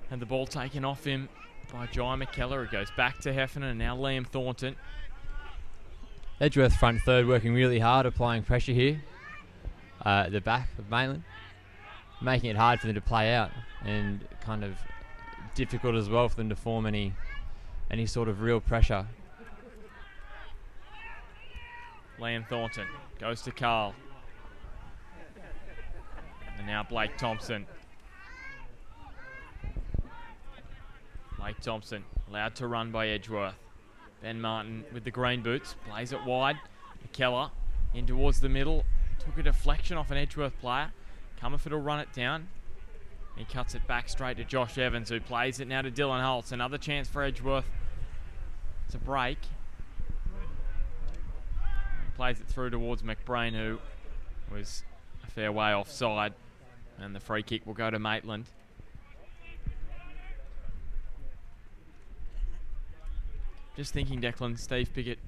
had the ball taken off him by Jai McKellar. It goes back to Heffernan and now Liam Thornton. Edgeworth front third working really hard, applying pressure here at the back of Maitland, making it hard for them to play out and kind of difficult as well for them to form any sort of real pressure. Liam Thornton goes to Carl. And now Blake Thompson. Blake Thompson allowed to run by Edgeworth. Ben Martin with the green boots plays it wide. McKellar in towards the middle. Took a deflection off an Edgeworth player. Comerford will run it down. He cuts it back straight to Josh Evans, who plays it now to Dylan Holtz. Another chance for Edgeworth to break. He plays it through towards McBreen, who was a fair way offside. And the free kick will go to Maitland. Just thinking, Declan, Steve Pickett,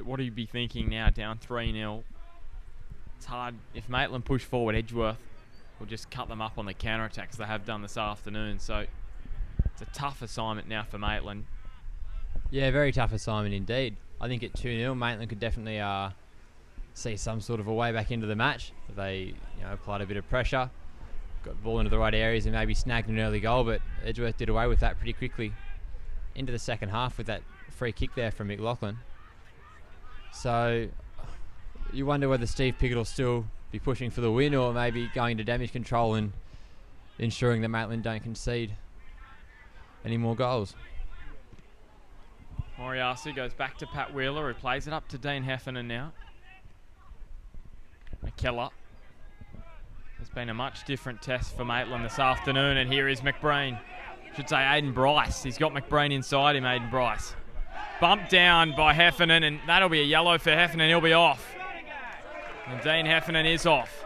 what do you be thinking now, down 3-0? It's hard. If Maitland push forward, Edgeworth will just cut them up on the counter-attacks they have done this afternoon. So it's a tough assignment now for Maitland. Yeah, very tough assignment indeed. I think at 2-0, Maitland could definitely see some sort of a way back into the match. They applied a bit of pressure, got the ball into the right areas and maybe snagged an early goal, but Edgeworth did away with that pretty quickly into the second half with that free kick there from McLaughlin. So you wonder whether Steve Pickett will still be pushing for the win or maybe going to damage control and ensuring that Maitland don't concede any more goals. Moriarty goes back to Pat Wheeler, who plays it up to Dean Heffernan now. McKellar. It's been a much different test for Maitland this afternoon, and here is McBreen. Should say Aiden Bryce. He's got McBreen inside him, Aiden Bryce. Bumped down by Heffernan, and that'll be a yellow for Heffernan. He'll be off. And Dean Heffernan is off.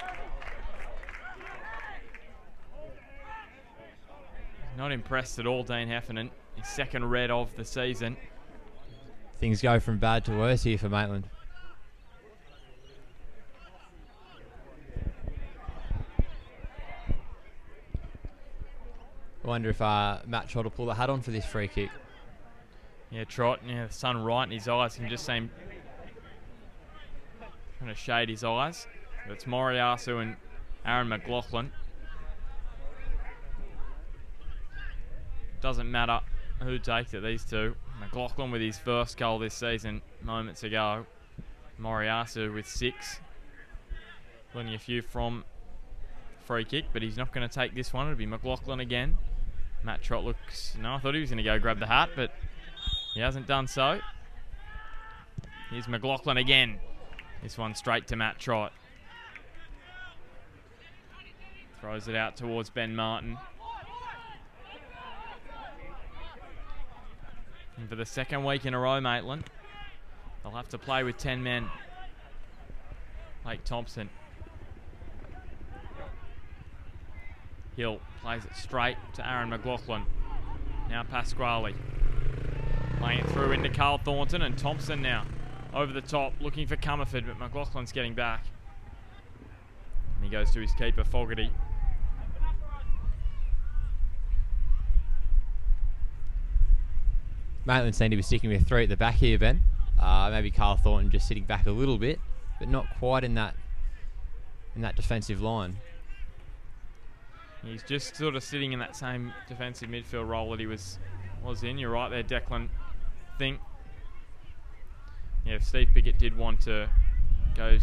Not impressed at all, Dean Heffernan. His second red of the season. Things go from bad to worse here for Maitland. I wonder if Matt Trott will pull the hat on for this free kick. Yeah, Trott, the sun right in his eyes. You can just see him trying to shade his eyes. But it's Moriarty and Aaron McLaughlin. Doesn't matter who takes it, these two. McLaughlin with his first goal this season moments ago. Moriarty with 6. Plenty a few from free kick, but he's not going to take this one. It'll be McLaughlin again. Matt Trott looks... No, I thought he was going to go grab the hat, but he hasn't done so. Here's McLaughlin again. This one straight to Matt Trott. Throws it out towards Ben Martin. And for the second week in a row, Maitland, they'll have to play with 10 men. Blake Thompson. Hill plays it straight to Aaron McLaughlin. Now Pasquale. Playing it through into Carl Thornton, and Thompson now over the top looking for Comerford, but McLaughlin's getting back. And he goes to his keeper, Fogarty. Maitland seem to be sticking with 3 at the back here, Ben. Maybe Carl Thornton just sitting back a little bit, but not quite in that defensive line. He's just sort of sitting in that same defensive midfield role that he was in. You're right there, Declan. Think, if Steve Pickett did want to go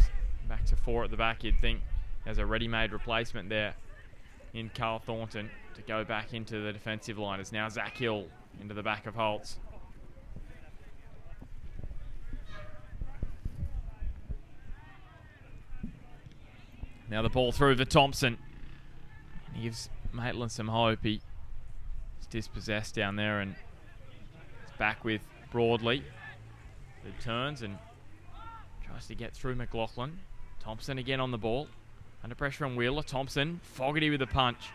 back to 4 at the back, you'd think there's a ready-made replacement there in Carl Thornton to go back into the defensive line. It's now Zach Hill into the back of Holtz. Now the ball through to Thompson. He gives Maitland some hope. He's dispossessed down there and it's back with Broadley. He turns and tries to get through McLaughlin. Thompson again on the ball. Under pressure on Wheeler. Thompson, Fogarty with a punch.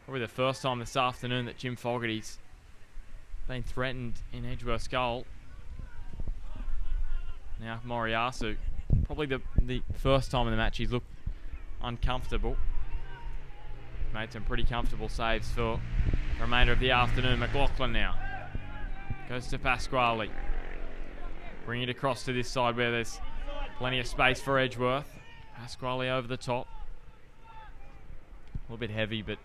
Probably the first time this afternoon that Jim Fogarty's been threatened in Edgeworth's goal. Now Moriarty. Probably the first time in the match he's looked uncomfortable. Made some pretty comfortable saves for the remainder of the afternoon. McLaughlin now goes to Pasquale. Bring it across to this side where there's plenty of space for Edgeworth. Pasquale over the top. A little bit heavy, but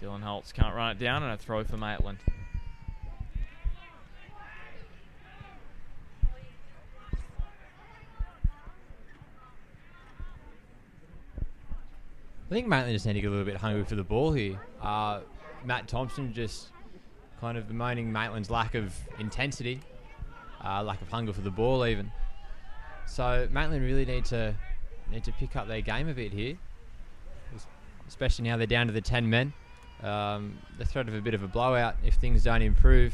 Dylan Holtz can't run it down, and a throw for Maitland. I think Maitland just need to get a little bit hungry for the ball here. Matt Thompson just kind of bemoaning Maitland's lack of intensity, lack of hunger for the ball even. So Maitland really need to pick up their game a bit here, especially now they're down to the 10 men. The threat of a bit of a blowout, if things don't improve,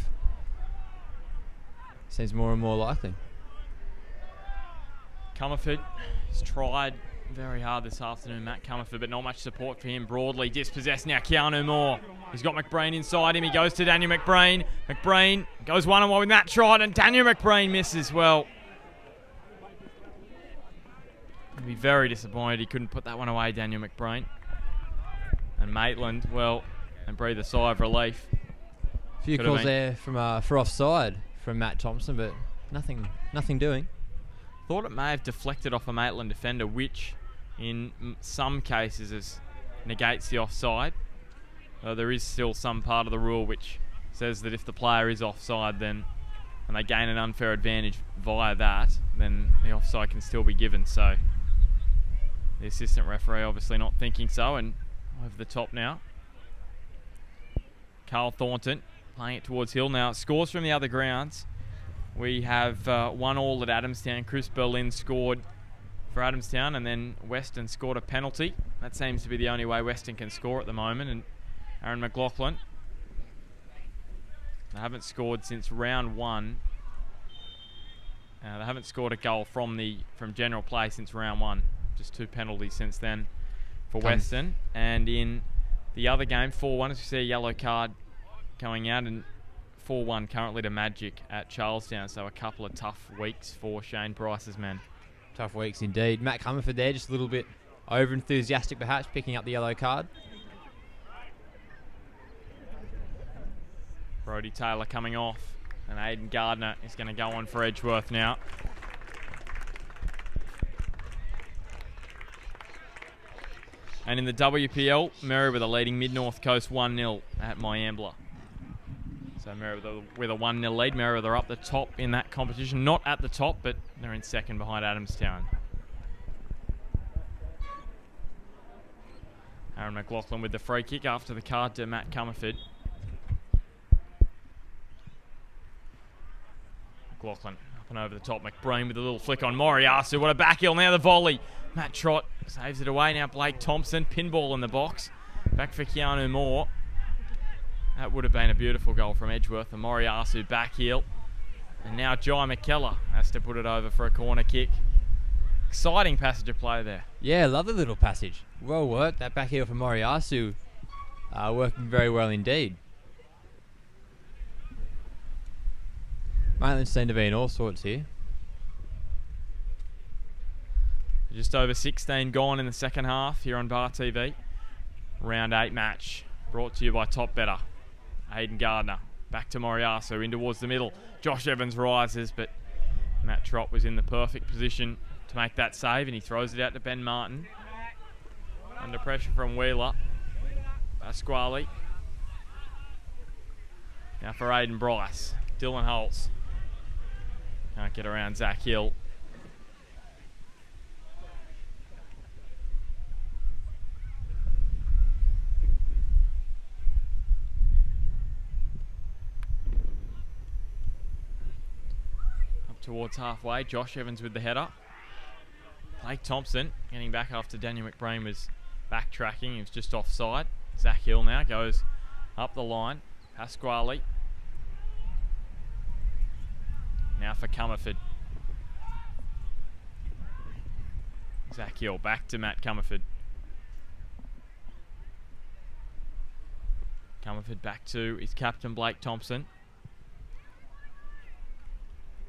seems more and more likely. Comerford has tried very hard this afternoon, Matt Comerford, but not much support for him. Broadly dispossessed now, Keanu Moore. He's got McBrain inside him. He goes to Daniel McBrain. McBrain goes one-on-one with Matt Trott, and Daniel McBrain misses well. He'd be very disappointed he couldn't put that one away, Daniel McBrain. And Maitland, well, and breathe a sigh of relief. A few calls there from for offside from Matt Thompson, but nothing doing. Thought it may have deflected off a Maitland defender, which in some cases negates the offside. There is still some part of the rule which says that if the player is offside, then and they gain an unfair advantage via that, then the offside can still be given. So the assistant referee obviously not thinking so, and over the top now. Carl Thornton playing it towards Hill. Now it scores from the other grounds. We have 1-1 at Adamstown. Chris Berlin scored for Adamstown, and then Weston scored a penalty. That seems to be the only way Weston can score at the moment. And Aaron McLaughlin, they haven't scored since round 1. They haven't scored a goal from general play since round 1. Just 2 penalties since then for Weston. And in the other game, 4-1, as we see a yellow card going out, and 4-1 currently to Magic at Charlestown. So a couple of tough weeks for Shane Price's men. Tough weeks indeed. Matt Comerford there, just a little bit over-enthusiastic perhaps, picking up the yellow card. Brodie Taylor coming off, and Aidan Gardner is going to go on for Edgeworth now. And in the WPL, Merewether leading Mid-North Coast 1-0 at Myambla. So Merewether with a 1-0 lead. Merewether up the top in that competition. Not at the top, but they're in second behind Adamstown. Aaron McLaughlin with the free kick after the card to Matt Comerford. McLaughlin up and over the top. McBreen with a little flick on Moriyasu. What a back heel. Now the volley. Matt Trott saves it away. Now Blake Thompson. Pinball in the box. Back for Keanu Moore. That would have been a beautiful goal from Edgeworth. The Moriyasu back heel. And now Jai McKellar has to put it over for a corner kick. Exciting passage of play there. Yeah, lovely little passage. Well worked. That back heel from Moriyasu working very well indeed. Maitland seem to be in all sorts here. Just over 16 gone in the second half here on Bar TV. Round 8 match brought to you by Top Better. Aidan Gardner back to Moriyasu in towards the middle. Josh Evans rises, but Matt Trott was in the perfect position to make that save, and he throws it out to Ben Martin. Under pressure from Wheeler. Pasquale. Now for Aidan Bryce. Dylan Holtz. Can't get around Zach Hill. Up towards halfway. Josh Evans with the header. Blake Thompson getting back after Daniel McBreen was backtracking. He was just offside. Zach Hill now goes up the line. Pasquale. Now for Comerford. Zach Hill back to Matt Comerford. Comerford back to his captain Blake Thompson.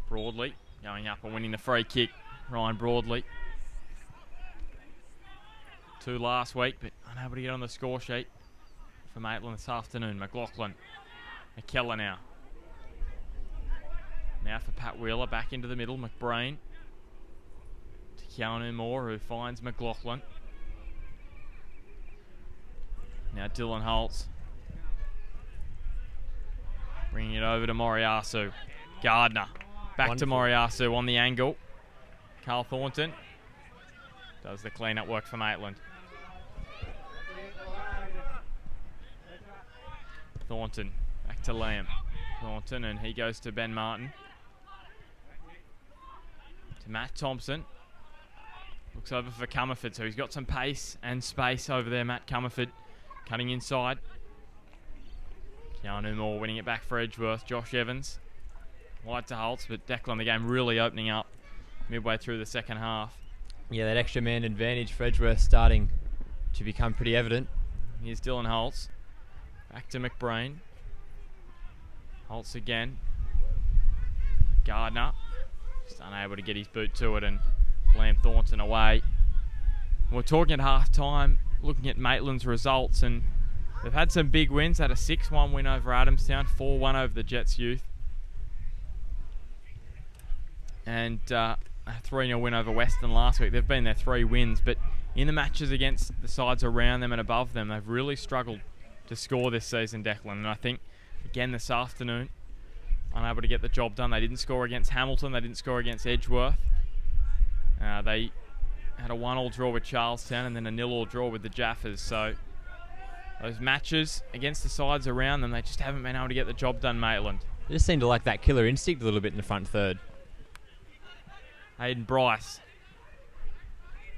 Broadley going up and winning the free kick. Ryan Broadley. 2 last week, but unable to get on the score sheet for Maitland this afternoon. McLaughlin. McKellar now. Now for Pat Wheeler, back into the middle. McBreen to Keanu Moore, who finds McLaughlin. Now Dylan Holtz. Bringing it over to Moriyasu. Gardner. Back Wonderful. To Moriyasu on the angle. Carl Thornton does the clean-up work for Maitland. Thornton back to Liam. Thornton, and he goes to Ben Martin. To Matt Thompson. Looks over for Comerford, so he's got some pace and space over there. Matt Comerford cutting inside. Keanu Moore winning it back for Edgeworth. Josh Evans. Wide to Holtz, but Declan, the game really opening up midway through the second half. Yeah, that extra man advantage for Edgeworth starting to become pretty evident. Here's Dylan Holtz. Back to McBreen. Holtz again. Gardner. Just unable to get his boot to it, and Liam Thornton away. We're talking at half time, looking at Maitland's results, and they've had some big wins. They had a 6-1 win over Adamstown, 4-1 over the Jets Youth, and a 3-0 win over Western last week. They've been their 3 wins, but in the matches against the sides around them and above them, they've really struggled to score this season, Declan. And I think, again, this afternoon, unable to get the job done. They didn't score against Hamilton. They didn't score against Edgeworth. They had a 1-1 draw with Charlestown and then a 0-0 draw with the Jaffers. So those matches against the sides around them, they just haven't been able to get the job done, Maitland. They just seem to lack that killer instinct a little bit in the front third. Aidan Bryce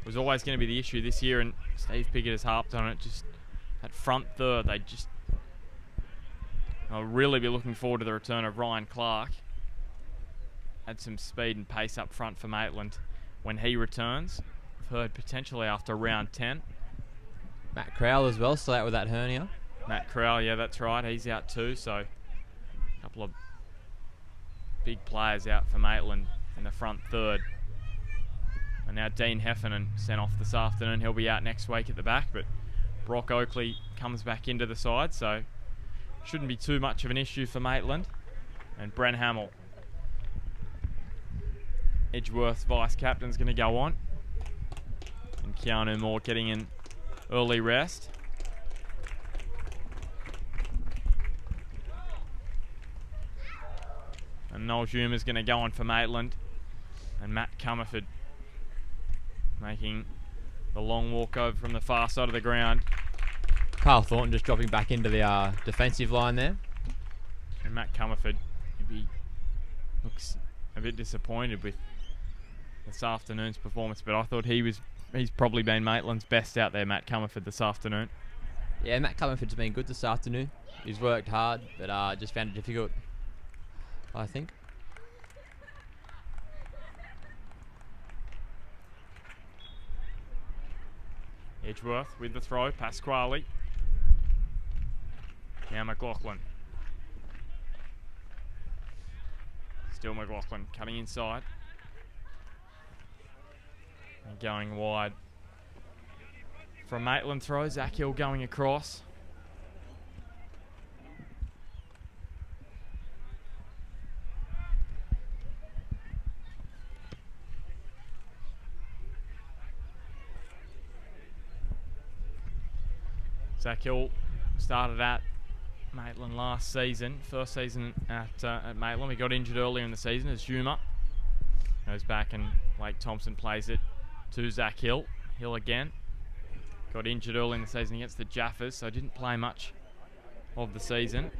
was always going to be the issue this year, and Steve Pickett has harped on it. Just that front third, I'll really be looking forward to the return of Ryan Clark. Had some speed and pace up front for Maitland when he returns. We've heard potentially after round 10. Matt Crowell as well, still out with that hernia. Matt Crowell, yeah, that's right. He's out too, so a couple of big players out for Maitland in the front third. And now Dean Heffernan sent off this afternoon. He'll be out next week at the back, but Brock Oakley comes back into the side, so shouldn't be too much of an issue for Maitland. And Bren Hamill, Edgeworth's vice-captain's going to go on. And Keanu Moore getting an early rest. And Noel Zuma's going to go on for Maitland. And Matt Comerford making the long walk over from the far side of the ground. Carl Thornton just dropping back into the defensive line there. And Matt Comerford looks a bit disappointed with this afternoon's performance, but I thought he's probably been Maitland's best out there, Matt Comerford, this afternoon. Yeah, Matt Comerford's been good this afternoon. He's worked hard, but just found it difficult, I think. Edgeworth with the throw, Pasquale. Now McLaughlin. Still McLaughlin cutting inside. And going wide. From Maitland throw, Zach Hill going across. Zach Hill started at Maitland last season, first season at Maitland. We got injured earlier in the season as Zuma goes back and Blake Thompson plays it to Zach Hill. Hill again. Got injured early in the season against the Jaffers, so didn't play much of the season.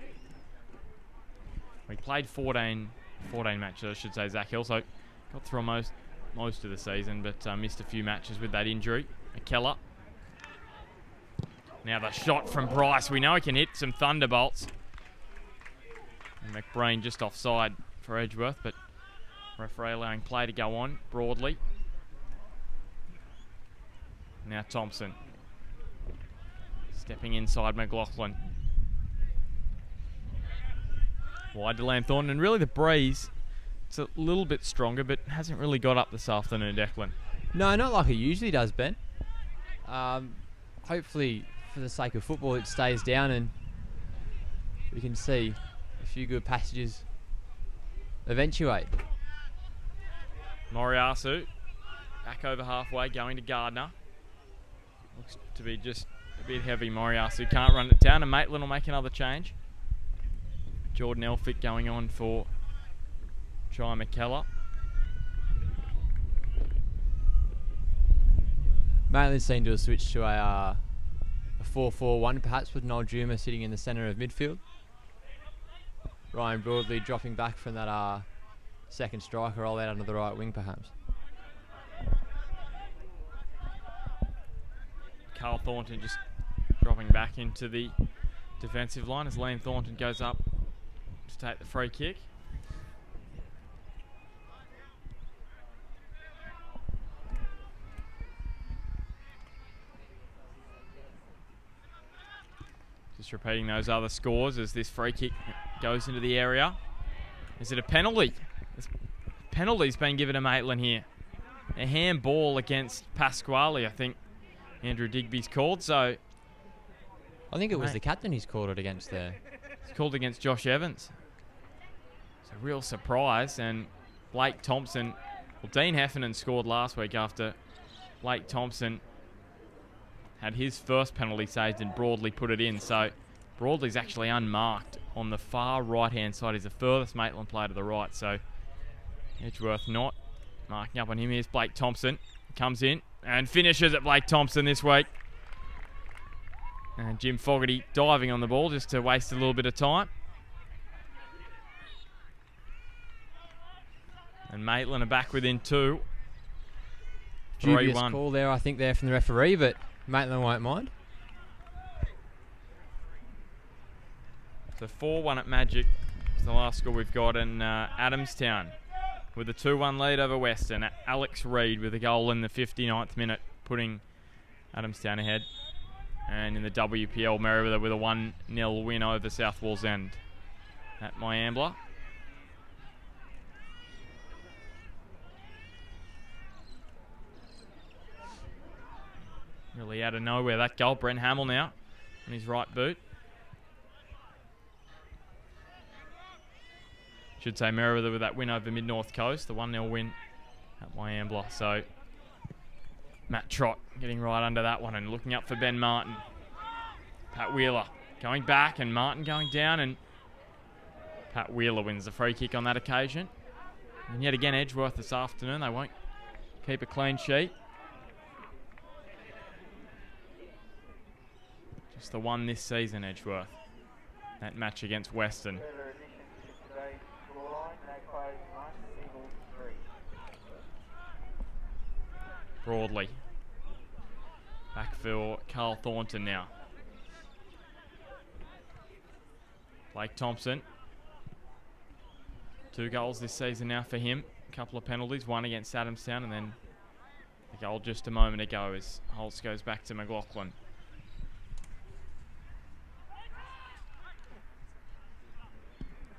We played 14 matches, I should say, Zach Hill, so got through most of the season, but missed a few matches with that injury. Keller. Now the shot from Bryce. We know he can hit some thunderbolts. And McBreen just offside for Edgeworth, but referee allowing play to go on broadly. Now Thompson. Stepping inside McLaughlin. Wide to Lamthorne, and really the breeze, it's a little bit stronger, but hasn't really got up this afternoon, Declan. No, not like it usually does, Ben. Hopefully, for the sake of football, it stays down and we can see a few good passages eventuate. Moriyasu back over halfway, going to Gardner. Looks to be just a bit heavy. Moriyasu can't run it down, and Maitland will make another change. Jordan Elphick going on for Jai McKellar. Maitland seemed to have switched to a 4-4-1 perhaps, with Noel Juma sitting in the centre of midfield. Ryan Broadley dropping back from that second striker, all out onto the right wing perhaps. Carl Thornton just dropping back into the defensive line as Liam Thornton goes up to take the free kick. Just repeating those other scores as this free kick goes into the area. Is it a penalty? Penalty's been given to Maitland here. A handball against Pasquale, I think Andrew Digby's called. So I think it was the captain he's called it against there. It's called against Josh Evans. It's a real surprise. And Blake Thompson, well, Dean Heffernan scored last week after Blake Thompson had his first penalty saved and Broadley put it in. So Broadley's actually unmarked on the far right-hand side. He's the furthest Maitland player to the right. So Edgeworth not marking up on him. Here's Blake Thompson. Comes in and finishes at Blake Thompson this week. And Jim Fogarty diving on the ball just to waste a little bit of time. And Maitland are back within 2. Dubious 3-1. call there, I think, there from the referee, but Maitland won't mind. So 4-1 at Magic. It's the last score we've got in Adamstown with a 2-1 lead over Western. Alex Reid with a goal in the 59th minute, putting Adamstown ahead. And in the WPL, Merriweather with a 1-0 win over South Wallsend at Myambla. Really out of nowhere, that goal. Brent Hamill now on his right boot. Should say Merriweather with that win over Mid-North Coast, the 1-0 win at Myambla. So Matt Trott getting right under that one and looking up for Ben Martin. Pat Wheeler going back and Martin going down, and Pat Wheeler wins the free kick on that occasion. And yet again, Edgeworth this afternoon, they won't keep a clean sheet. Just the one this season, Edgeworth. That match against Western. Broadly. Back for Carl Thornton now. Blake Thompson. 2 goals this season now for him. A couple of penalties, one against Adamstown, and then the goal just a moment ago as Holtz goes back to McLaughlin.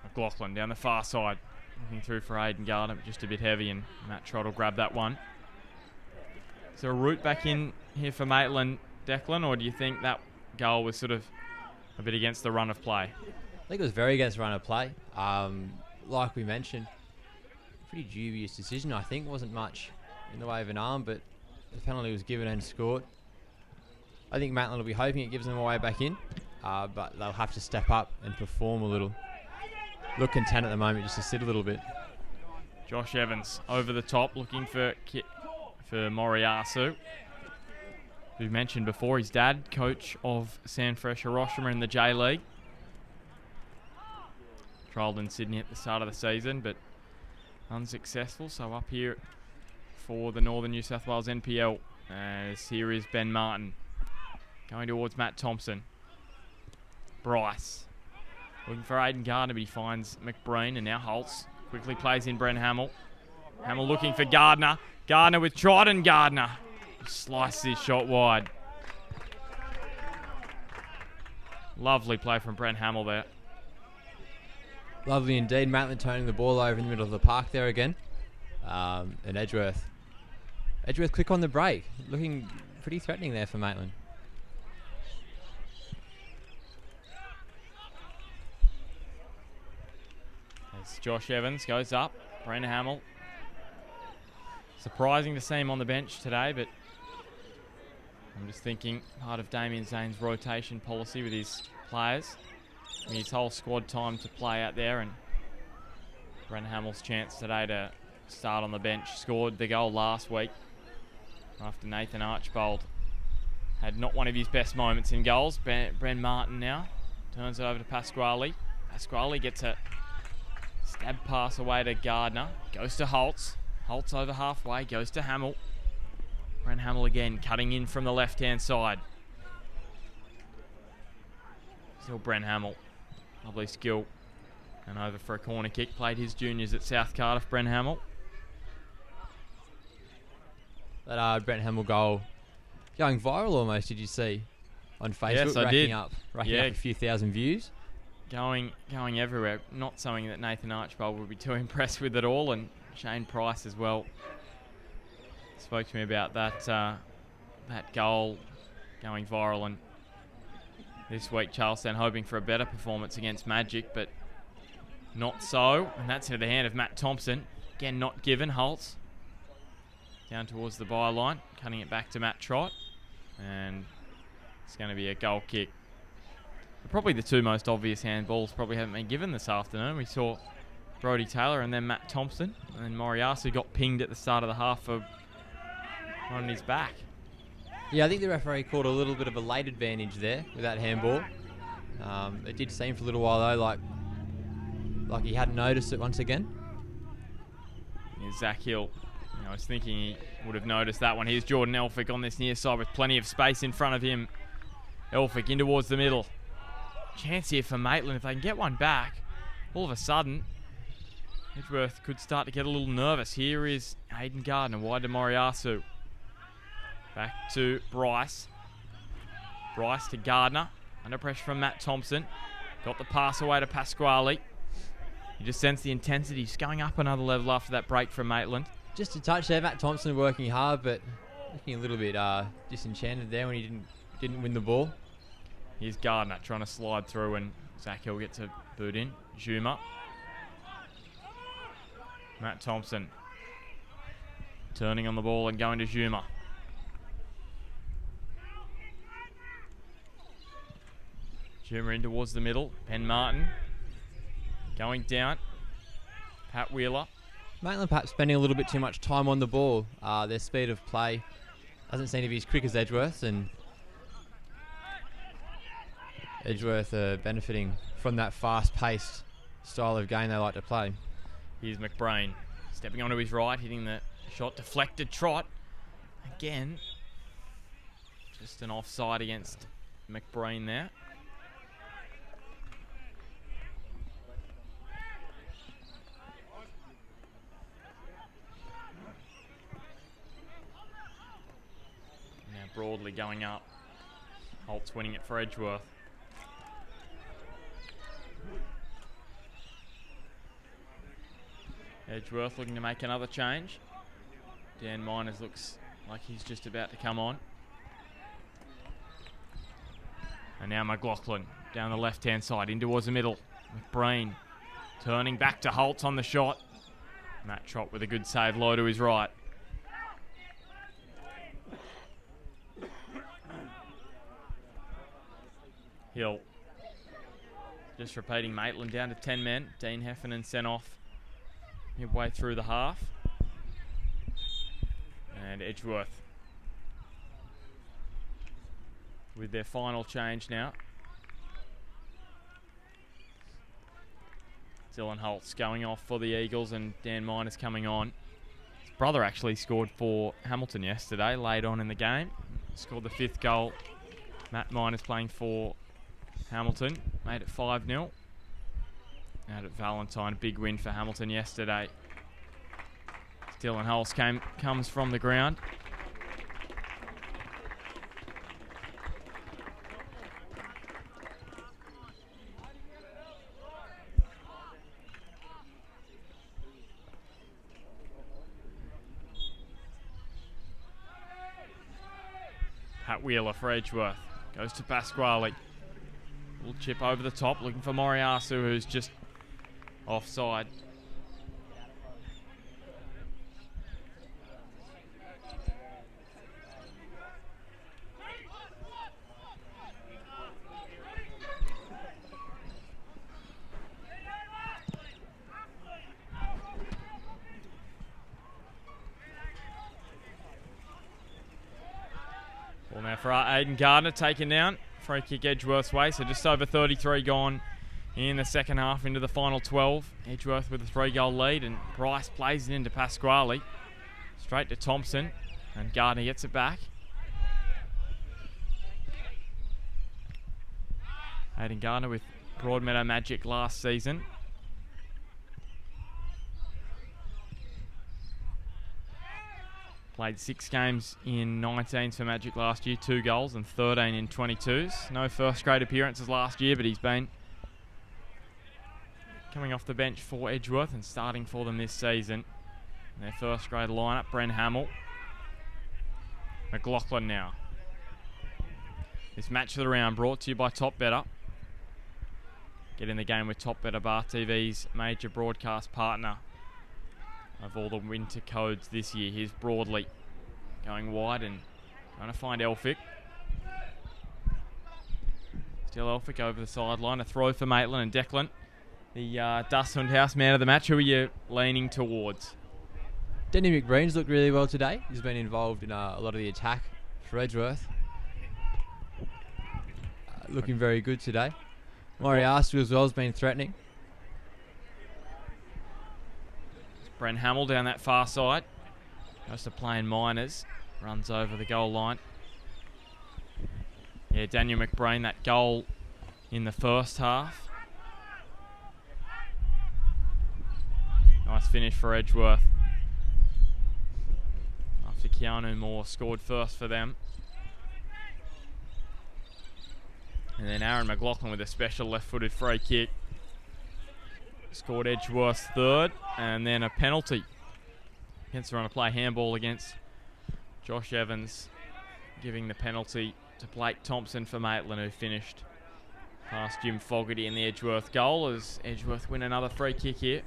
McLaughlin down the far side, looking through for Aidan Gardner, but just a bit heavy, and Matt Trott will grab that one. Is there a route back in here for Maitland, Declan, or do you think that goal was sort of a bit against the run of play? I think it was very against the run of play. Like we mentioned, pretty dubious decision. I think wasn't much in the way of an arm, but the penalty was given and scored. I think Maitland will be hoping it gives them a way back in, but they'll have to step up and perform a little. Look content at the moment, just to sit a little bit. Josh Evans over the top, looking for Moriyasu, who mentioned before his dad, coach of Sandfresh Hiroshima in the J League. Trialled in Sydney at the start of the season, but unsuccessful. So up here for the Northern New South Wales NPL, as here is Ben Martin going towards Matt Thompson. Bryce looking for Aidan Gardner, but he finds McBreen, and now Holtz quickly plays in Brent Hamill. Hamill looking for Gardner. Gardner with Trott, and Gardner slices his shot wide. Lovely play from Brent Hamill there. Lovely indeed. Maitland turning the ball over in the middle of the park there again. And Edgeworth quick on the break. Looking pretty threatening there for Maitland. As Josh Evans goes up, Brent Hamill. Surprising to see him on the bench today, but I'm just thinking part of Damien Zane's rotation policy with his players. His whole squad time to play out there, and Brent Hamill's chance today to start on the bench. Scored the goal last week after Nathan Archbold had not one of his best moments in goals. Bren Martin now turns it over to Pasquale. Pasquale gets a stab pass away to Gardner. Goes to Holtz. Holtz over halfway, goes to Hamill. Brent Hamill again, cutting in from the left-hand side. Still Brent Hamill. Lovely skill. And over for a corner kick. Played his juniors at South Cardiff, Brent Hamill. That Brent Hamill goal going viral almost, did you see? On Facebook, yes, I racking did. up a few thousand views. Going everywhere. Not something that Nathan Archbold would be too impressed with at all. And Shane Price as well spoke to me about that goal going viral. And this week, Charlestown hoping for a better performance against Magic, but not so. And that's into the hand of Matt Thompson. Again, not given. Holtz down towards the byline, cutting it back to Matt Trott. And it's going to be a goal kick. Probably the two most obvious handballs probably haven't been given this afternoon. We saw Brodie Taylor and then Matt Thompson. And then Moriyasu got pinged at the start of the half for on his back. Yeah, I think the referee caught a little bit of a late advantage there with that handball. It did seem for a little while though like he hadn't noticed it once again. Yeah, Zach Hill, I was thinking he would have noticed that one. Here's Jordan Elphick on this near side with plenty of space in front of him. Elphick in towards the middle. Chance here for Maitland if they can get one back. All of a sudden, Edgeworth could start to get a little nervous. Here is Aidan Gardner wide to Moriyasu. Back to Bryce. Bryce to Gardner. Under pressure from Matt Thompson. Got the pass away to Pasquale. You just sense the intensity just going up another level after that break from Maitland. Just a touch there. Matt Thompson working hard, but looking a little bit disenchanted there when he didn't win the ball. Here's Gardner trying to slide through, and Zach Hill gets a boot in. Zuma. Matt Thompson turning on the ball and going to Zuma. Zuma in towards the middle. Ben Martin going down. Pat Wheeler. Maitland perhaps spending a little bit too much time on the ball. Their speed of play doesn't seem to be as quick as Edgeworth, and Edgeworth are benefiting from that fast-paced style of game they like to play. Here's McBrain stepping onto his right, hitting the shot, deflected trot. Again, just an offside against McBrain there. Now Broadley going up. Holt's winning it for Edgeworth. Edgeworth looking to make another change. Dan Miners looks like he's just about to come on. And now McLaughlin down the left-hand side, in towards the middle. McBrain turning back to Holtz on the shot. Matt Trott with a good save low to his right. Hill. Just repeating, Maitland down to 10 men. Dean Heffernan sent off midway through the half. And Edgeworth with their final change now. Dylan Holtz going off for the Eagles, and Dan Miners coming on. His brother actually scored for Hamilton yesterday, late on in the game. Scored the 5th goal. Matt Miners playing for Hamilton, made it 5-0. Out at Valentine, big win for Hamilton yesterday. Dylan Holtz comes from the ground. Pat Wheeler for Edgeworth. Goes to Pasquale. Little chip over the top, looking for Moriyasu, who's just offside. Well, now for Aiden Gardner taken down. Free kick Edgeworth's way, so just over 33 gone in the second half into the final 12. Edgeworth with a 3-goal lead, and Bryce plays it into Pasquale. Straight to Thompson, and Gardner gets it back. Aiden Gardner with Broadmeadow Magic last season. Played 6 games in 19s for Magic last year, 2 goals and 13 in 22s. No first grade appearances last year, but he's been coming off the bench for Edgeworth and starting for them this season. Their first grade lineup, Bren Hamill. McLaughlin now. This match of the round brought to you by Top Better. Get in the game with Top Better, Bar TV's major broadcast partner of all the winter codes this year. Here's Broadley going wide and trying to find Elphick. Still Elphick over the sideline. A throw for Maitland and Declan. The Dusthound House man of the match. Who are you leaning towards? Denny McBrain's looked really well today. He's been involved in a lot of the attack for Edgeworth. Looking very good today. Moriyasu as well has been threatening. Bren Hamill down that far side. Goes to playing Miners. Runs over the goal line. Yeah, Daniel McBrain, that goal in the first half. Nice finish for Edgeworth. After Keanu Moore scored first for them. And then Aaron McLaughlin with a special left-footed free kick. Scored Edgeworth's third, and then a penalty against the run of play, handball against Josh Evans, giving the penalty to Blake Thompson for Maitland, who finished past Jim Fogarty in the Edgeworth goal, as Edgeworth win another free kick here.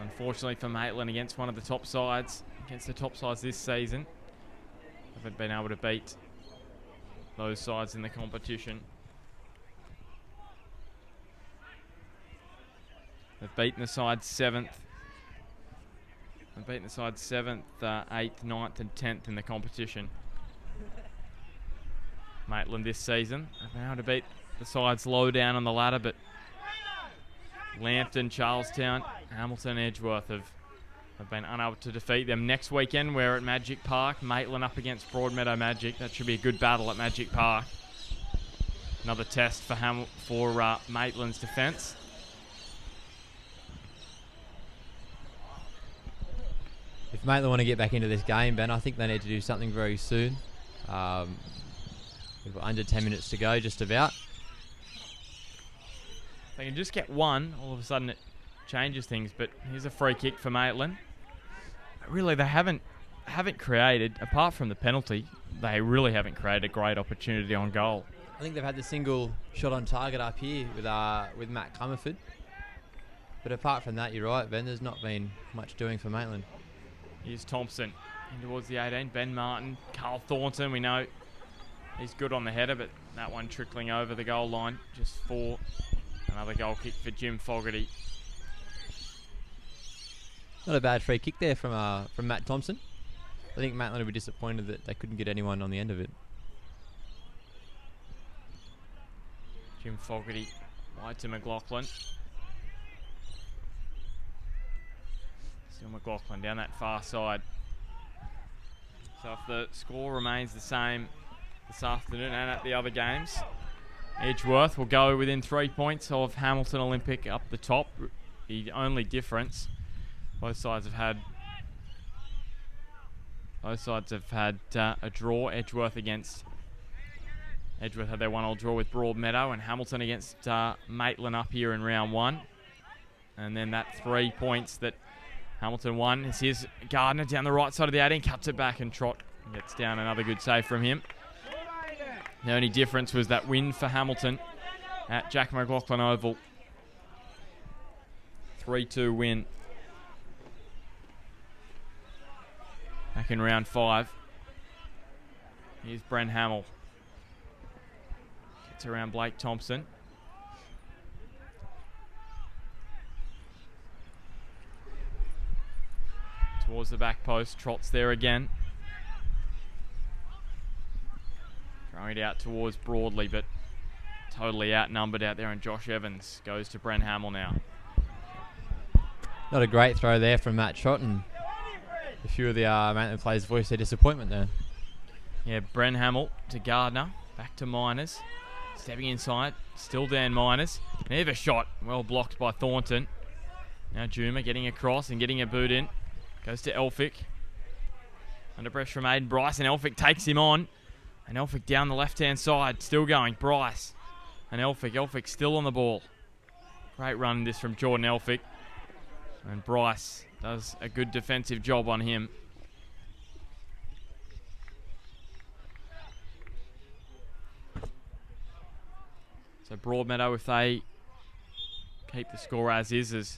Unfortunately for Maitland, against one of the top sides, against the top sides this season, haven't been able to beat those sides in the competition. They've beaten the side 7th. They've beaten the side 7th, 8th, 9th and 10th in the competition. Maitland this season have been able to beat the sides low down on the ladder, but Lambton, Charlestown, Hamilton, Edgeworth have been unable to defeat them. Next weekend we're at Magic Park, Maitland up against Broadmeadow Magic. That should be a good battle at Magic Park. Another test for Maitland's defence. If Maitland want to get back into this game, Ben, I think they need to do something very soon. We've got under 10 minutes to go, just about. If they can just get one, all of a sudden it changes things. But here's a free kick for Maitland. Really, they haven't created, apart from the penalty, they really haven't created a great opportunity on goal. I think they've had the single shot on target up here with Matt Comerford. But apart from that, you're right, Ben, there's not been much doing for Maitland. Here's Thompson in towards the 18. Ben Martin, Carl Thornton, we know he's good on the header, but that one trickling over the goal line just for another goal kick for Jim Fogarty. Not a bad free kick there from Matt Thompson. I think Maitland will be disappointed that they couldn't get anyone on the end of it. Jim Fogarty wide to McLaughlin. Still McLaughlin down that far side. So if the score remains the same this afternoon and at the other games, Edgeworth will go within 3 points of Hamilton Olympic up the top. The only difference, both sides have had a draw. Edgeworth had their 1-1 draw with Broadmeadow, and Hamilton against Maitland up here in round 1. And then that 3 points that Hamilton won is his Gardner down the right side of the 18, cuts it back, and Trott gets down. Another good save from him. The only difference was that win for Hamilton at Jack McLaughlin Oval. 3-2 win. Back in round 5. Here's Bren Hamill. Gets around Blake Thompson. Towards the back post, Trott's there again. Throwing it out towards Broadley, but totally outnumbered out there, and Josh Evans goes to Bren Hamill now. Not a great throw there from Matt Trott, and a few of the Maitland players voiced their disappointment there. Yeah, Bren Hamill to Gardner, back to Miners. Stepping inside, still Dan Miners. Never shot, well blocked by Thornton. Now Juma getting across and getting a boot in. Goes to Elphick. Under pressure from Aiden Bryce, and Elphick takes him on. And Elphick down the left-hand side, still going. Bryce and Elphick. Elphick still on the ball. Great run this from Jordan Elphick. And Bryce does a good defensive job on him. So Broadmeadow, if they keep the score as is, as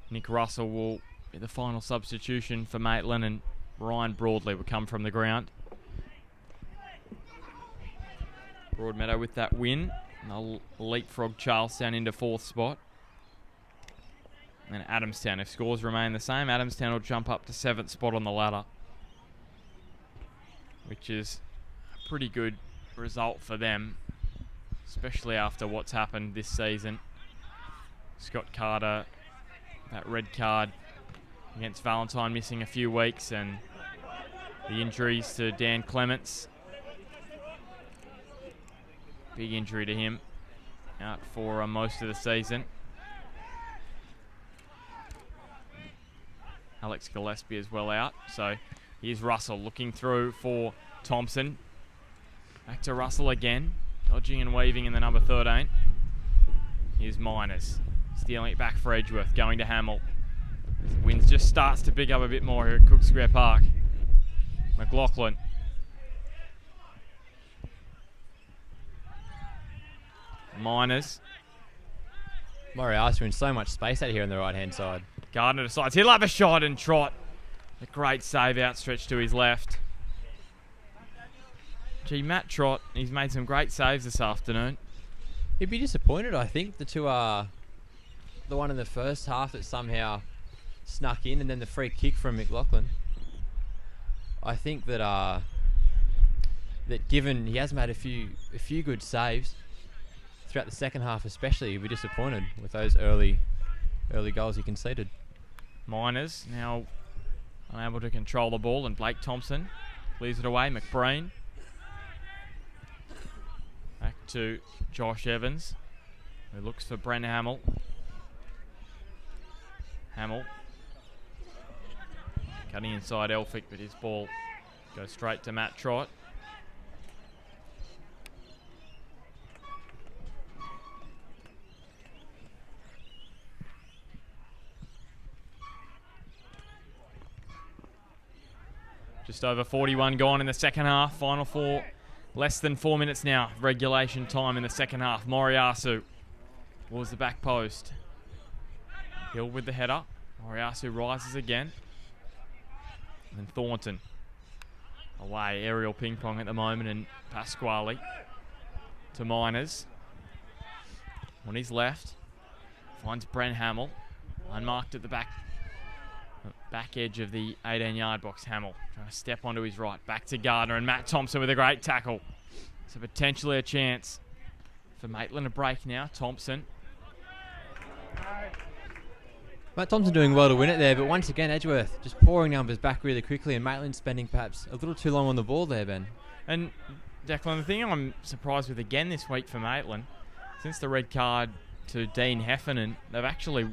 Nick Russell will be the final substitution for Maitland, and Ryan Broadley will come from the ground. Broadmeadow with that win, and they'll leapfrog Charlestown into 4th spot. And Adamstown, if scores remain the same, Adamstown will jump up to 7th spot on the ladder, which is a pretty good result for them, especially after what's happened this season. Scott Carter, that red card against Valentine, missing a few weeks, and the injuries to Dan Clements. Big injury to him, out for most of the season. Alex Gillespie as well out, so Here's Russell looking through for Thompson. Back to Russell again. Dodging and weaving in the number 13. Here's Miners. Stealing it back for Edgeworth. Going to Hamill. The wind just starts to pick up a bit more here at Cook Square Park. McLaughlin. Miners. Moriarty in so much space out here on the right-hand side. Gardner decides he'll have a shot and trot. A great save outstretched to his left. Gee, Matt Trott, he's made some great saves this afternoon. He'd be disappointed, I think. The two are the one in the first half that somehow snuck in, and then the free kick from McLaughlin. I think that given he has made a few good saves throughout the second half, especially, he'll be disappointed with those early goals he conceded. Miners now unable to control the ball, and Blake Thompson clears it away. McBreen back to Josh Evans, who looks for Brent Hamill. Hamill cutting inside Elphick, but his ball goes straight to Matt Trott. Just over 41 gone in the second half. Final four, less than 4 minutes now. Regulation time in the second half. Moriarty towards the back post. Hill with the header. Moriarty rises again. And Thornton away. Aerial ping pong at the moment. And Pasquale to Miners. On his left. Finds Brent Hamill. Unmarked at the back edge of the 18-yard box. Hamill trying to step onto his right. Back to Gardner, and Matt Thompson with a great tackle. So potentially a chance for Maitland to break now. Thompson. Matt Thompson doing well to win it there, but once again Edgeworth just pouring numbers back really quickly, and Maitland spending perhaps a little too long on the ball there, Ben. And Declan, the thing I'm surprised with again this week for Maitland, since the red card to Dean Heffernan, they've actually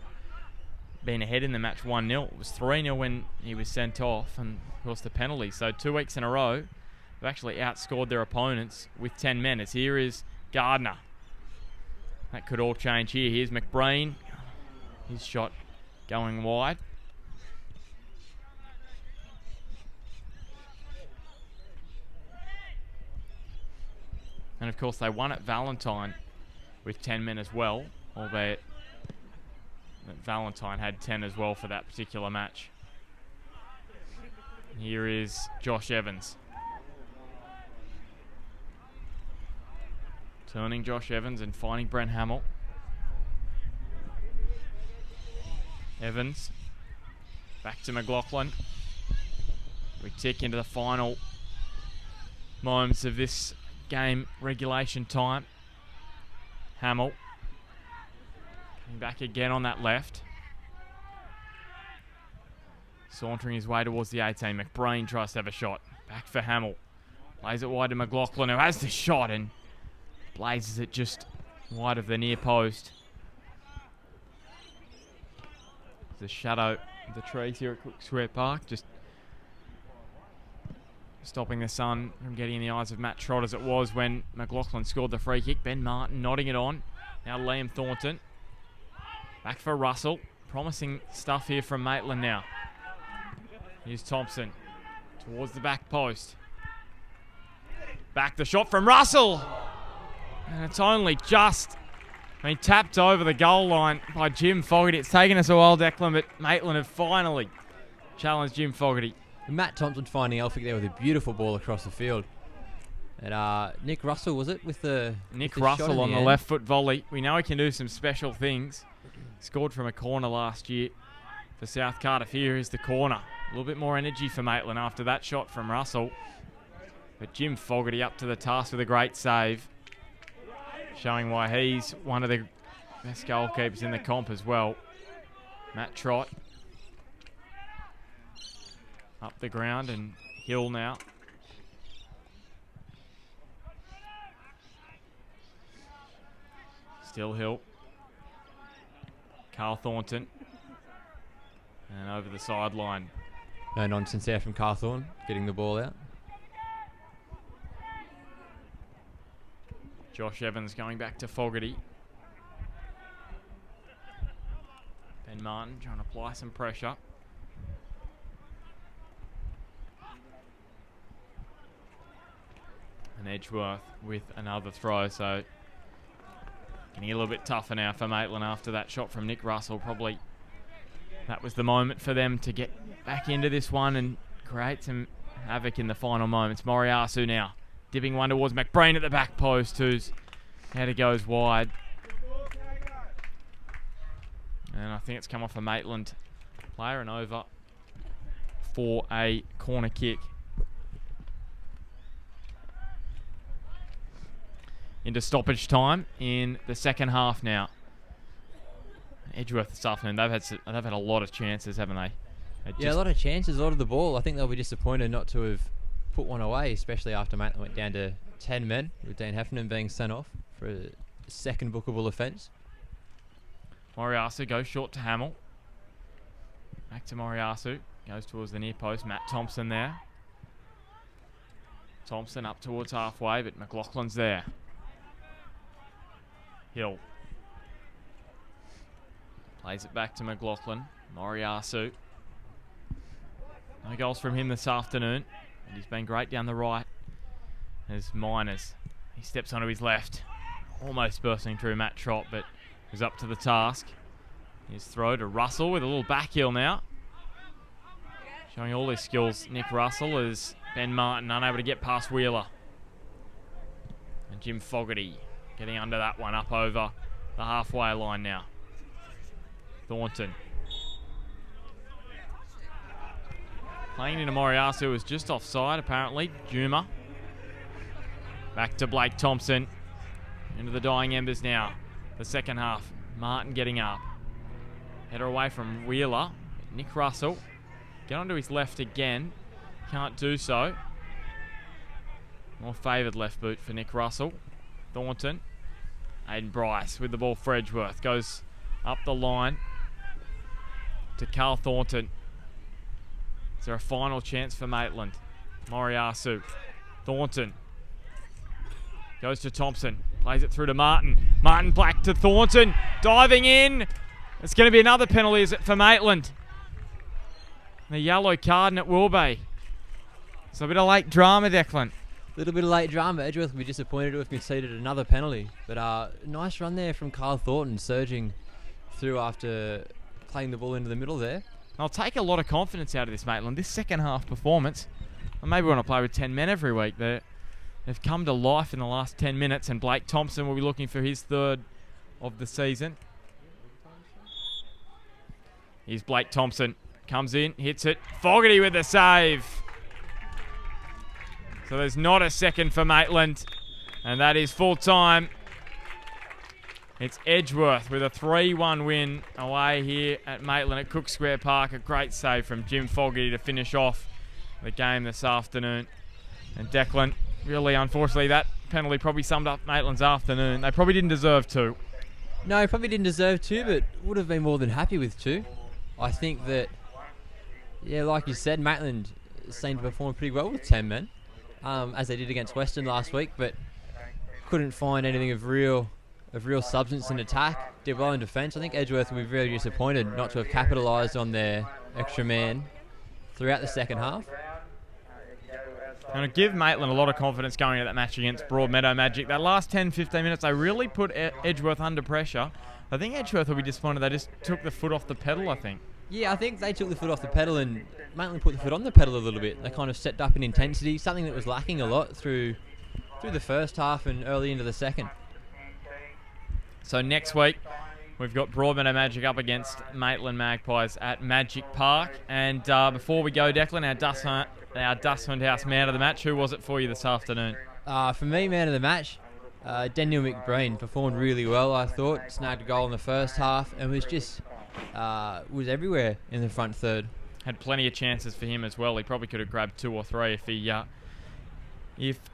been ahead in the match 1-0. It was 3-0 when he was sent off, and of course the penalty. So 2 weeks in a row, they've actually outscored their opponents with 10 men. As here is Gardner. That could all change here. Here's McBreen. His shot going wide. And of course they won at Valentine with 10 men as well, albeit that Valentine had 10 as well for that particular match. Here is Josh Evans. Turning Josh Evans and finding Brent Hamill. Evans. Back to McLaughlin. We tick into the final moments of this game regulation time. Hamill. Coming back again on that left. Sauntering his way towards the 18. McBreen tries to have a shot. Back for Hamill. Plays it wide to McLaughlin, who has the shot and blazes it just wide of the near post. The shadow of the trees here at Cook Square Park, just stopping the sun from getting in the eyes of Matt Trott, as it was when McLaughlin scored the free kick. Ben Martin nodding it on. Now Liam Thornton. Back for Russell. Promising stuff here from Maitland now. Here's Thompson towards the back post. Back the shot from Russell. And it's only just tapped over the goal line by Jim Fogarty. It's taken us a while, Declan, but Maitland have finally challenged Jim Fogarty. Matt Thompson finding Elphick there with a beautiful ball across the field. And Nick Russell, was it? Nick Russell on the left foot volley. We know he can do some special things. Scored from a corner last year for South Cardiff. Here is the corner. A little bit more energy for Maitland after that shot from Russell. But Jim Fogarty up to the task with a great save. Showing why he's one of the best goalkeepers in the comp as well. Matt Trott. Up the ground, and Hill now. Still Hill. Carl Thornton. And over the sideline. No nonsense there from Carthorne, getting the ball out. Josh Evans going back to Fogarty. Ben Martin trying to apply some pressure. And Edgeworth with another throw, so getting a little bit tougher now for Maitland after that shot from Nick Russell. Probably that was the moment for them to get back into this one and create some havoc in the final moments. Moriyasu now dipping one towards McBrain at the back post, whose header goes wide. And I think it's come off a Maitland player and over for a corner kick. Into stoppage time in the second half now. Edgeworth this afternoon, they've had a lot of chances, haven't they? Yeah, a lot of chances, a lot of the ball. I think they'll be disappointed not to have put one away, especially after Maitland went down to 10 men, with Dean Heffernan being sent off for a second bookable offence. Moriyasu goes short to Hamill. Back to Moriyasu. Goes towards the near post. Matt Thompson there. Thompson up towards halfway, but McLaughlin's there. Hill. Plays it back to McLaughlin. Moriyasu. No goals from him this afternoon. And he's been great down the right. As Miners. He steps onto his left. Almost bursting through Matt Trott, but he's up to the task. His throw to Russell with a little back heel now. Showing all his skills, Nick Russell, as Ben Martin unable to get past Wheeler. And Jim Fogarty getting under that one, up over the halfway line now. Thornton. Playing into Moriyasu, who was just offside apparently. Juma. Back to Blake Thompson. Into the dying embers now. The second half. Martin getting up. Header away from Wheeler. Nick Russell. Get onto his left again. Can't do so. More favoured left boot for Nick Russell. Thornton. Aiden Bryce with the ball for Edgeworth. Goes up the line to Carl Thornton. Is there a final chance for Maitland? Moriyasu. Thornton. Goes to Thompson. Plays it through to Martin. Martin back to Thornton. Diving in. It's going to be another penalty, is it, for Maitland? The yellow card, and it will be. So a bit of late drama, Declan. A little bit of late drama. Edgeworth will be disappointed to have conceded another penalty. But nice run there from Carl Thornton, surging through after playing the ball into the middle there. I'll take a lot of confidence out of this, Maitland. This second half performance, I maybe want to play with 10 men every week. They've come to life in the last 10 minutes, and Blake Thompson will be looking for his third of the season. Here's Blake Thompson. Comes in, hits it. Fogarty with the save. So there's not a second for Maitland, and that is full time. It's Edgeworth with a 3-1 win away here at Maitland at Cook Square Park. A great save from Jim Fogarty to finish off the game this afternoon. And Declan, really unfortunately, that penalty probably summed up Maitland's afternoon. They probably didn't deserve to. No, probably didn't deserve to, but would have been more than happy with 2. I think that, yeah, like you said, Maitland seemed to perform pretty well with 10 men, as they did against Western last week, but couldn't find anything of real substance in attack. Did well in defence. I think Edgeworth will be very disappointed not to have capitalised on their extra man throughout the second half. And it'll give Maitland a lot of confidence going into that match against Broadmeadow Magic. That last 10-15 minutes, they really put Edgeworth under pressure. I think Edgeworth will be disappointed they just took the foot off the pedal, I think. Yeah, I think they took the foot off the pedal and Maitland put the foot on the pedal a little bit. They kind of stepped up in intensity, something that was lacking a lot through the first half and early into the second. So next week, we've got Broadmeadow Magic up against Maitland Magpies at Magic Park. And before we go, Declan, our Dusthunt House man of the match, who was it for you this afternoon? For me, man of the match, Daniel McBrain performed really well, I thought. Snagged a goal in the first half and was just was everywhere in the front third. Had plenty of chances for him as well. He probably could have grabbed 2 or 3 if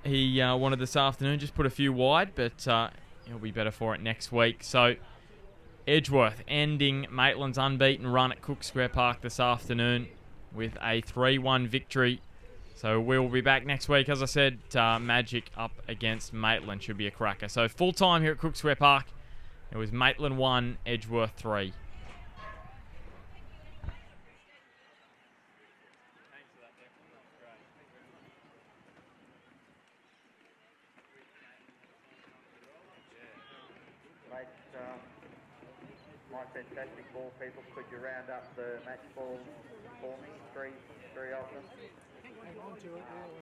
he wanted this afternoon. Just put a few wide, but he'll be better for it next week. So Edgeworth ending Maitland's unbeaten run at Cook Square Park this afternoon. with a 3-1 victory. So we'll be back next week. As I said, Magic up against Maitland should be a cracker. So full time here at Cook Square Park. It was Maitland 1, Edgeworth 3. My fantastic ball people, could you round up the match balls for me? Three of them.